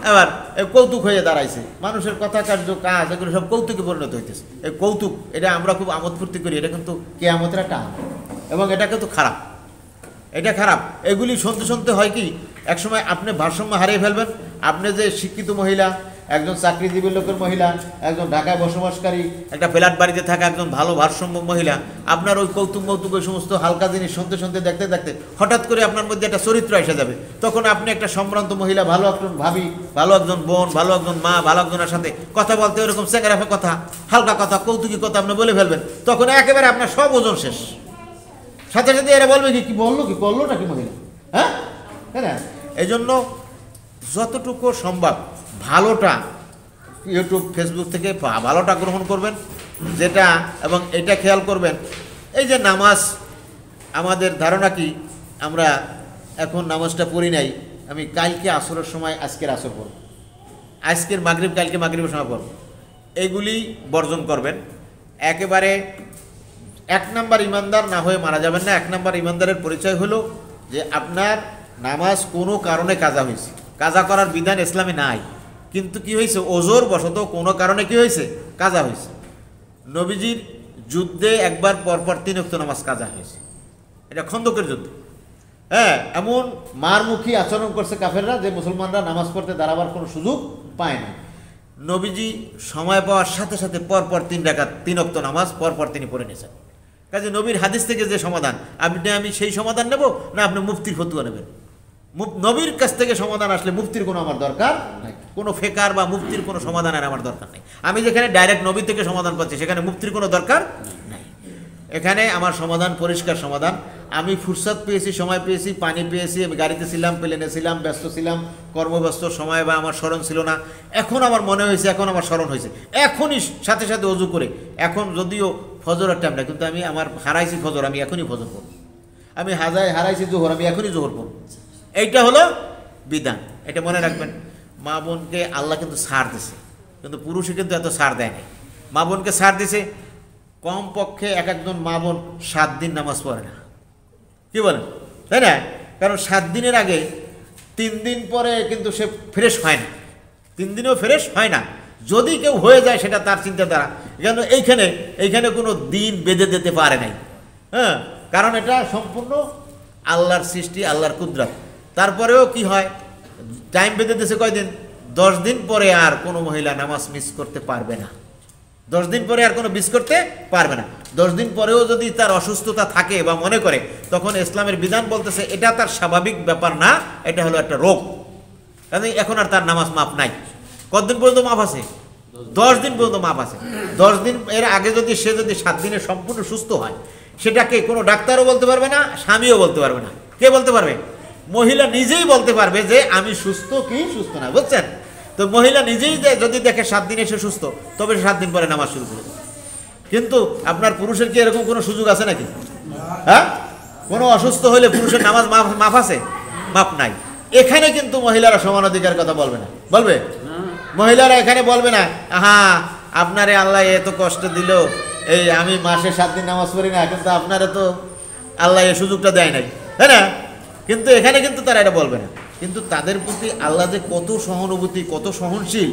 এবার এই কৌতুক হয়ে দাঁড়াইছে, মানুষের কথা, কার্য, কাজ, এগুলো সব কৌতুকে পরিণত হইতেছে। এই কৌতুক, এটা আমরা খুব আমোদ ফুর্তি করি, এটা কিন্তু কিয়ামতের একটা আলামত, এবং এটা কিন্তু খারাপ, এটা খারাপ। এগুলি শুনতে শুনতে হয় কি, একসময় আপনি ভারসাম্য হারিয়ে ফেলবেন। আপনি যে শিক্ষিত মহিলা, একজন চাকরিজীবী লোকের মহিলা, একজন ঢাকায় বসবাসকারী, একটা ফ্ল্যাট বাড়িতে থাকা একজন ভালো ভারসাম্য মহিলা, আপনার ওই কৌতুক মৌতুক, ওই সমস্ত হালকা জিনিস শুনতে শুনতে, দেখতে দেখতে হঠাৎ করে আপনার মধ্যে একটা চরিত্র এসে যাবে। তখন আপনি একটা সম্ভ্রান্ত মহিলা, ভালো একজন ভাবি, ভালো একজন বোন, ভালো একজন মা, ভালো একজনের সাথে কথা বলতে ওরকম চেঙ্গারাফা কথা, হালকা কথা, কৌতুকি কথা আপনি বলে ফেলবেন। তখন একেবারে আপনার সব ওজন শেষ। সাথে সাথে এরা বলবে কি বললো, কি করলো নাকি মহিলা। হ্যাঁ, তাই না? এই জন্য যতটুকু সম্ভব ভালোটা ইউটিউব, ফেসবুক থেকে ভালোটা গ্রহণ করবেন, যেটা, এবং এটা খেয়াল করবেন, এই যে নামাজ, আমাদের ধারণা কি, আমরা এখন নামাজটা পড়ি নাই, আমি কালকে আসরের সময় আজকের আসর পড়ব, আজকের মাগরিব কালকে মাগরিবের সময় পড়ব, এগুলি বর্জন করবেন। একেবারে 1 নাম্বার ইমানদার না হয়ে মারা যাবেন না। 1 নাম্বার ইমানদারের পরিচয় হলো যে আপনার নামাজ কোনো কারণে কাজা হয়েছে, কাজা করার বিধান ইসলামে নাই, কিন্তু কি হয়েছে, ওজোর বশত কোনো কারণে কি হয়েছে, কাজা হয়েছে। নবীজির যুদ্ধে একবার পরপর 3 ওয়াক্ত নামাজ কাজা হয়েছে, এটা খন্দকের যুদ্ধ। হ্যাঁ, এমন মারমুখী আচরণ করছে কাফেররা যে মুসলমানরা নামাজ পড়তে দাঁড়াবার কোনো সুযোগ পায় না। নবীজি সময় পাওয়ার সাথে সাথে পরপর 3 রাকাত 3 ওয়াক্ত নামাজ পরপর তিনি পড়ে নিয়েছেন। কাজে নবীর হাদিস থেকে যে সমাধান, আমি সেই সমাধান নেব না আপনি মুফতির ফতুয়া নেবেন? নবীর কাছ থেকে সমাধান আসলে মুফতির কোনো আমার দরকার নাই, কোনো ফেকার বা মুফতির কোনো সমাধানের আমার দরকার নেই। আমি যেখানে ডাইরেক্ট নবী থেকে সমাধান পাচ্ছি, সেখানে মুফতির কোনো দরকার নাই। এখানে আমার সমাধান পরিষ্কার সমাধান। আমি ফুরসত পেয়েছি, সময় পেয়েছি, পানি পেয়েছি, আমি গাড়িতে ছিলাম, প্লেনে ছিলাম, ব্যস্ত ছিলাম, কর্মব্যস্ত সময় বা আমার স্মরণ ছিল না, এখন আমার মনে হয়েছে, এখন আমার স্মরণ হয়েছে, এখনই সাথে সাথে অজু করে, এখন যদিও ফজরের টাইম না, কিন্তু আমি আমার হারাইছি ফজর, আমি এখনই ফজর পড়ব, আমি হারাইছি জোহর, আমি এখনই জোহর পড়ব। এইটা হলো বিধান, এটা মনে রাখবেন। মা বোনকে আল্লাহ কিন্তু ছাড় দিছে, কিন্তু পুরুষে কিন্তু এত ছাড় দেয় নাই। মা বোনকে ছাড় দিছে, কমপক্ষে এক একজন মা বোন 7 দিন নামাজ পড়ে না, কি বলেন, তাই না? কারণ 7 দিনের আগে 3 দিন পরে কিন্তু সে ফ্রেশ হয় না, 3 দিনেও ফ্রেশ হয় না। যদি কেউ হয়ে যায় সেটা তার চিন্তাধারা, কেন এইখানে কোনো দিন বেঁধে দিতে পারে নাই। হ্যাঁ, কারণ এটা সম্পূর্ণ আল্লাহর সৃষ্টি, আল্লাহর কুদরত। তারপরেও কি হয়, টাইম বেঁধে দিয়েছে কয়দিন, 10 দিন পরে আর কোনো মহিলা নামাজ মিস করতে পারবে না, 10 দিন পরে আর কোনো মিস করতে পারবে না। 10 দিন পরেও যদি তার অসুস্থতা থাকে বা মনে করে, তখন ইসলামের বিধান বলতেছে এটা তার স্বাভাবিক ব্যাপার না, এটা হলো একটা রোগ, কারণ এখন আর তার নামাজ মাপ নাই। কতদিন পর্যন্ত মাপ আছে? 10 দিন পর্যন্ত মাপ আছে। 10 দিন এর আগে যদি সে 7 দিনে সম্পূর্ণ সুস্থ হয়, সেটাকে কোনো ডাক্তারও বলতে পারবে না, স্বামীও বলতে পারবে না। কে বলতে পারবে? মহিলা নিজেই বলতে পারবে যে আমি সুস্থ কি সুস্থ না, বুঝছেন? তো মহিলা নিজেই যদি দেখে 7 দিন এসে সুস্থ, তবে 7 দিন পরে নামাজ শুরু করে দেবে। কিন্তু আপনার পুরুষের কি এরকম কোনো সুযোগ আছে নাকি? হ্যাঁ, কোনো অসুস্থ হলে পুরুষের নামাজ মাফ আছে? মাফ নাই। এখানে কিন্তু মহিলারা সমান অধিকার কথা বলবে না, বলবে? মহিলারা এখানে বলবে না, হ্যাঁ আপনারে আল্লাহ এত কষ্ট দিল, এই আমি মাসে 7 দিন নামাজ পড়ি না, কিন্তু আপনারা তো আল্লাহ এই সুযোগটা দেয় নাই, তাই না? কিন্তু এখানে কিন্তু তারা এটা বলবে না। কিন্তু তাদের প্রতি আল্লাহ যে কত সহানুভূতি, কত সহনশীল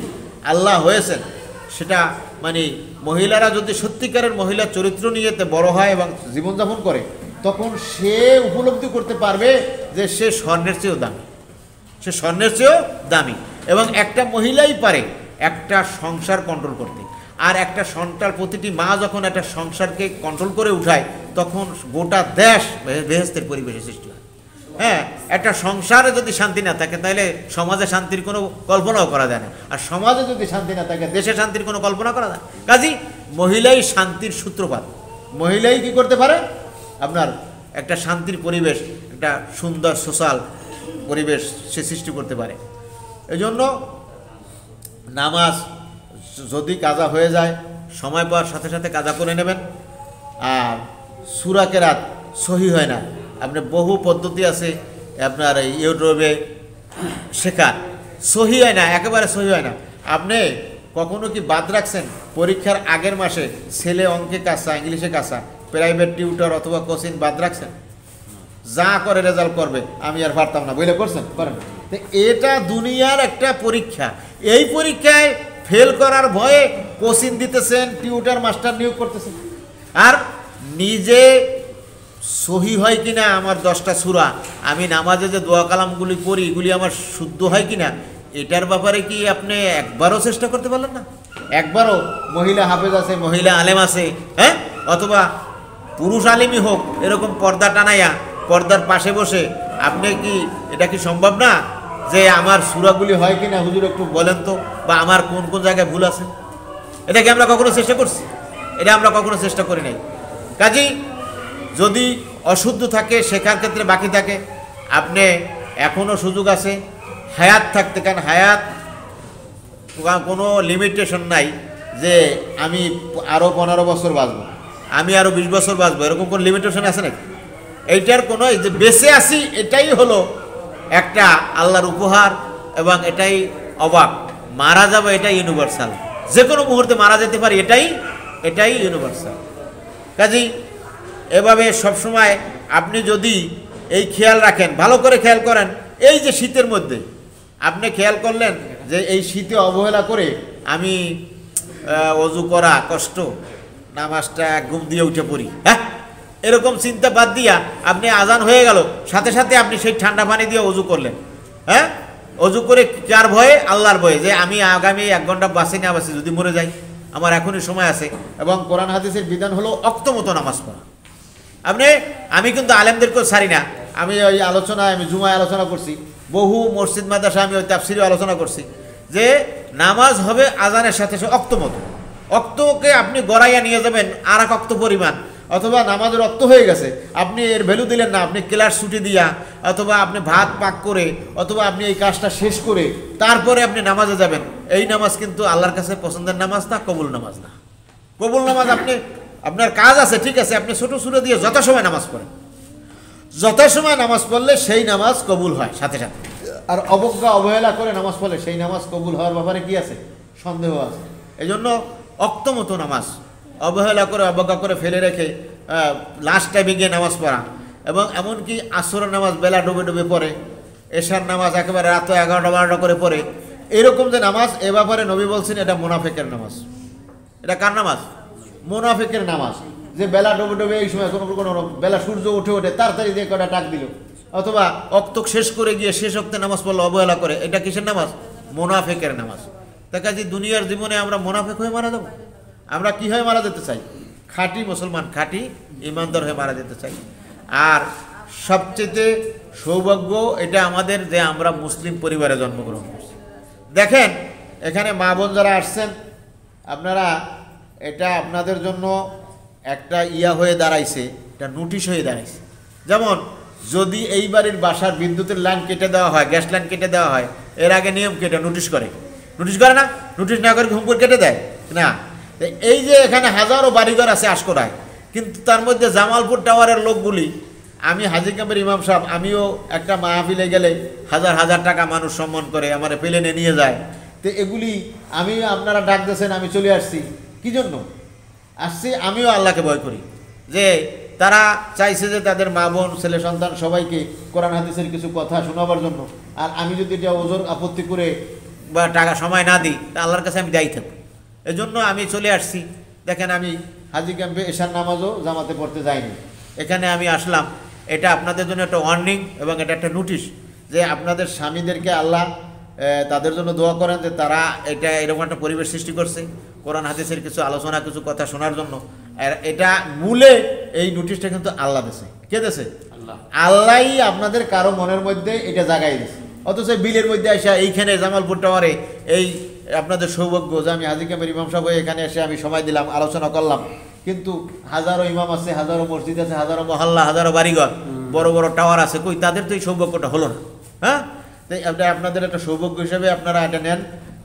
আল্লাহ হয়েছেন, সেটা মানে মহিলারা যদি সত্যিকারের মহিলার চরিত্র নিয়েতে বড় হয় এবং জীবনযাপন করে, তখন সে উপলব্ধি করতে পারবে যে সে স্বর্ণের চেয়েও দামি, সে স্বর্ণের চেয়েও দামি। এবং একটা মহিলাই পারে একটা সংসার কন্ট্রোল করতে। আর একটা সন্তান, প্রতিটি মা যখন একটা সংসারকে কন্ট্রোল করে উঠায়, তখন গোটা দেশ বেহেশতের পরিবেশে সৃষ্টি হয়। হ্যাঁ, একটা সংসারে যদি শান্তি না থাকে, তাহলে সমাজে শান্তির কোনো কল্পনাও করা যায় না। আর সমাজে যদি শান্তি না থাকে, দেশে শান্তির কোনো কল্পনা করা যায়। কাজেই মহিলাই শান্তির সূত্রপাত। মহিলাই কি করতে পারে? আপনার একটা শান্তির পরিবেশ, একটা সুন্দর সোশ্যাল পরিবেশ সে সৃষ্টি করতে পারে। এই জন্য নামাজ যদি কাজা হয়ে যায়, সময় পাওয়ার সাথে সাথে কাজা করে নেবেন। আর সূরা কেরাত সহি হয় না, আপনার বহু পদ্ধতি আছে আপনার ইউটিউবে শেখার, সহি হয় না, একেবারে সহি হয় না। আপনি কখনো কি বাদ রাখছেন পরীক্ষার আগের মাসে ছেলে অঙ্কে কাঁচা, ইংলিশে কাঁচা, প্রাইভেট টিউটর অথবা কোচিং বাদ রাখছেন? যা করে রেজাল্ট করবে, আমি আর পারতাম না বলে করছেন, করেন? তো এটা দুনিয়ার একটা পরীক্ষা। এই পরীক্ষায় ফেল করার ভয়ে কোচিং দিতেছেন, টিউটর মাস্টার নিয়োগ করতেছেন। আর নিজে সহি হয় কিনা আমার 10টা সূরা, আমি নামাজে যে দোয়া কালামগুলি পড়ি, এগুলি আমার শুদ্ধ হয় কিনা, এটার ব্যাপারে কি আপনি একবারও চেষ্টা করতে পারলেন না? একবারও? মহিলা হাফেজ আছে, মহিলা আলেম আছে, হ্যাঁ, অথবা পুরুষ আলেমই হোক, এরকম পর্দা টানাইয়া পর্দার পাশে বসে আপনি কি, এটা কি সম্ভব না যে আমার সূরাগুলি হয় কিনা হুজুর একটু বলেন তো, বা আমার কোন কোন জায়গায় ভুল আছে? এটা কি আমরা কখনো চেষ্টা করছি? এটা আমরা কখনো চেষ্টা করি নাই। কাজেই যদি অশুদ্ধ থাকে, শেখার ক্ষেত্রে বাকি থাকে, আপনি এখনও সুযোগ আছে হায়াত থাকতে। কারণ হায়াত কোনো লিমিটেশন নাই যে আমি আরও 15 বছর বাঁচবো, আমি আরও 20 বছর বাঁচবো, এরকম কোনো লিমিটেশন আছে নাকি? এইটার কোনো, এই যে বেঁচে আছি, এটাই হলো একটা আল্লাহর উপহার, এবং এটাই অবাক। মারা যাবে এটাই ইউনিভার্সাল, যে কোনো মুহূর্তে মারা যেতে পারি, এটাই ইউনিভার্সাল। কাজেই এভাবে সবসময় আপনি যদি এই খেয়াল রাখেন, ভালো করে খেয়াল করেন, এই যে শীতের মধ্যে আপনি খেয়াল করলেন যে এই শীতে অবহেলা করে আমি অজু করা কষ্ট, নামাজটা ঘুম দিয়ে উঠে পড়ি, হ্যাঁ, এরকম চিন্তা বাদ দিয়া আপনি আজান হয়ে গেল, সাথে সাথে আপনি সেই ঠান্ডা পানি দিয়ে অজু করলেন। হ্যাঁ, অজু করে কার ভয়ে? আল্লাহর ভয়ে, যে আমি আগামী 1 ঘন্টা বাঁচি না বাঁচি, যদি মরে যাই আমার এখনই সময় আছে। এবং কোরআন হাদিসের বিধান হলো অক্তমতো নামাজ পড়া। আমি কিন্তু আলেমদেরকেও ছাড়ি না। আমি ওই আলোচনায়, আমি জুমায় আলোচনা করছি, বহু মসজিদ মাদ্রাসা আমি ওই তাফসিরেও আলোচনা করছি, যে নামাজ হবে আজানের সাথে সাথে অক্তমতো। অক্তকে আপনি গড়াইয়া নিয়ে যাবেন আর এক অক্ত পরিমাণ, অথবা নামাজের অক্ত হয়ে গেছে, আপনি এর ভ্যালু দিলেন না, আপনি ক্লাস ছুটি দিয়া, অথবা আপনি ভাত পাক করে, অথবা আপনি এই কাজটা শেষ করে তারপরে আপনি নামাজে যাবেন। এই নামাজ কিন্তু আল্লাহর কাছে পছন্দের নামাজ না, কবুল নামাজ না। কবুল নামাজ আপনার কাজ আছে, ঠিক আছে, আপনি ছোটো ছুটে দিয়ে যথাসময় নামাজ পড়েন, যথাসময় নামাজ পড়লে সেই নামাজ কবুল হয় সাথে সাথে। আর অবহেলা করে নামাজ পড়লে সেই নামাজ কবুল হওয়ার ব্যাপারে কি আছে? সন্দেহ আছে। এই জন্য অক্তমতো নামাজ অবহেলা করে, অবজ্ঞা করে ফেলে রেখে লাস্ট টাইমে গিয়ে নামাজ পড়া, এবং এমনকি আসরের নামাজ বেলা ডুবে ডুবে পড়ে, এশার নামাজ একেবারে রাত 11টা-12টা করে পড়ে, এরকম যে নামাজ, এ ব্যাপারে নবী বলছেন এটা মুনাফিকের নামাজ। এটা কার নামাজ? মুনাফিকের নামাজ। যে বেলা ডুবে ডুবে এই সময় কোনো বেলা সূর্য উঠে ওঠে তাড়াতাড়ি দিয়ে কটা টাক দিল, অথবা অক্তক শেষ করে গিয়ে শেষ অক্তে নামাজ পড়লো অবহেলা করে, এটা কিসের নামাজ? মুনাফিকের নামাজ। তাই কাজে দুনিয়ার জীবনে আমরা মুনাফিক হয়ে মারা যাবো? আমরা কি হয়ে মারা যেতে চাই? খাঁটি মুসলমান, খাঁটি ইমানদার হয়ে মারা যেতে চাই। আর সবচেয়ে সৌভাগ্য এটা আমাদের যে আমরা মুসলিম পরিবারে জন্মগ্রহণ করছি। দেখেন এখানে মা বোন যারা আসছেন, আপনারা, এটা আপনাদের জন্য একটা ইয়া হয়ে দাঁড়াইছে, একটা নোটিশ হয়ে দাঁড়াইছে। যেমন যদি এই বাড়ির বাসার বিদ্যুতের লাইন কেটে দেওয়া হয়, গ্যাস লাইন কেটে দেওয়া হয়, এর আগে নিয়ম কেটে নোটিশ করে না? নোটিশ না করে হুম করে কেটে দেয় না? এই যে এখানে হাজারো বাড়িঘর আছে আশকোরায়, কিন্তু তার মধ্যে জামালপুর টাওয়ারের লোকগুলি, আমি হাজী ক্যাম্পের ইমাম সাহেব, আমিও একটা মাহফিলে গেলে হাজার হাজার টাকা মানুষ সম্মান করে আমার প্লেনে নিয়ে যায়। তো এগুলি আমি, আপনারা ডাক দিয়েছেন, আমি চলে আসছি। কি জন্য আসছি? আমিও আল্লাহকে ভয় করি যে তারা চাইছে যে তাদের মা বোন ছেলে সন্তান সবাইকে কোরআন হাদিসের কিছু কথা শোনাবার জন্য, আর আমি যদি এটা ওজোর আপত্তি করে বা টাকা সময় না দিই, তা আল্লাহর কাছে আমি দায়ী থাকবো। এজন্য আমি চলে আসছি। দেখেন, আমি হাজী ক্যাম্পে এশার নামাজও জামাতে পড়তে যাইনি, এখানে আমি আসলাম। এটা আপনাদের জন্য একটা ওয়ার্নিং এবং এটা একটা নোটিশ যে আপনাদের স্বামীদেরকে আল্লাহ তাদের জন্য দোয়া করেন যে তারা এটা এরকম একটা পরিবেশ সৃষ্টি করছে কোরআন হাদিসের কিছু আলোচনা, কিছু কথা শোনার জন্য। আর এটা মূলে এই নোটিশটা কিন্তু আল্লাহ দিয়েছে। কে দিয়েছে? আল্লাহই আপনাদের কারো মনের মধ্যে এটা জাগাই দিয়েছে। অথচ বিলের মধ্যে আসা এইখানে জামালপুর টাওয়ারে এই আপনাদের সৌভাগ্য যে আমি হাজী ক্যাম্পের ইমাম সাহেব এখানে এসে আমি সময় দিলাম, আলোচনা করলাম। কিন্তু হাজারো ইমাম আছে, হাজারো মসজিদ আছে, হাজারো মহল্লা, হাজারো বাড়িঘর, বড় বড় টাওয়ার আছে, কই তাদের তো এই সৌভাগ্যটা হলো না। হ্যাঁ, তাই আপনাদের একটা সৌভাগ্য হিসেবে আপনারা এটা নেন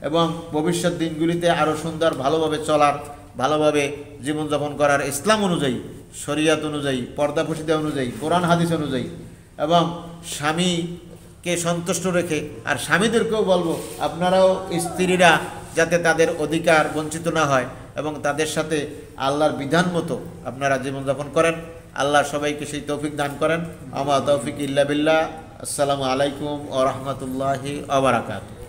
এবং ভবিষ্যৎ দিনগুলিতে আরও সুন্দর ভালোভাবে চলার, ভালোভাবে জীবনযাপন করার, ইসলাম অনুযায়ী, শরিয়াত অনুযায়ী, পর্দাপসিদা অনুযায়ী, কোরআন হাদিস অনুযায়ী, এবং স্বামীকে সন্তুষ্ট রেখে। আর স্বামীদেরকেও বলবো আপনারাও স্ত্রীরা যাতে তাদের অধিকার বঞ্চিত না হয় এবং তাদের সাথে আল্লাহর বিধান মতো আপনারা জীবনযাপন করেন। আল্লাহ সবাইকে সেই তৌফিক দান করেন। আমা তৌফিক ইল্লা বিল্লাহ। আসসালামু আলাইকুম ওয়া রাহমাতুল্লাহি ওয়া বারাকাতুহু।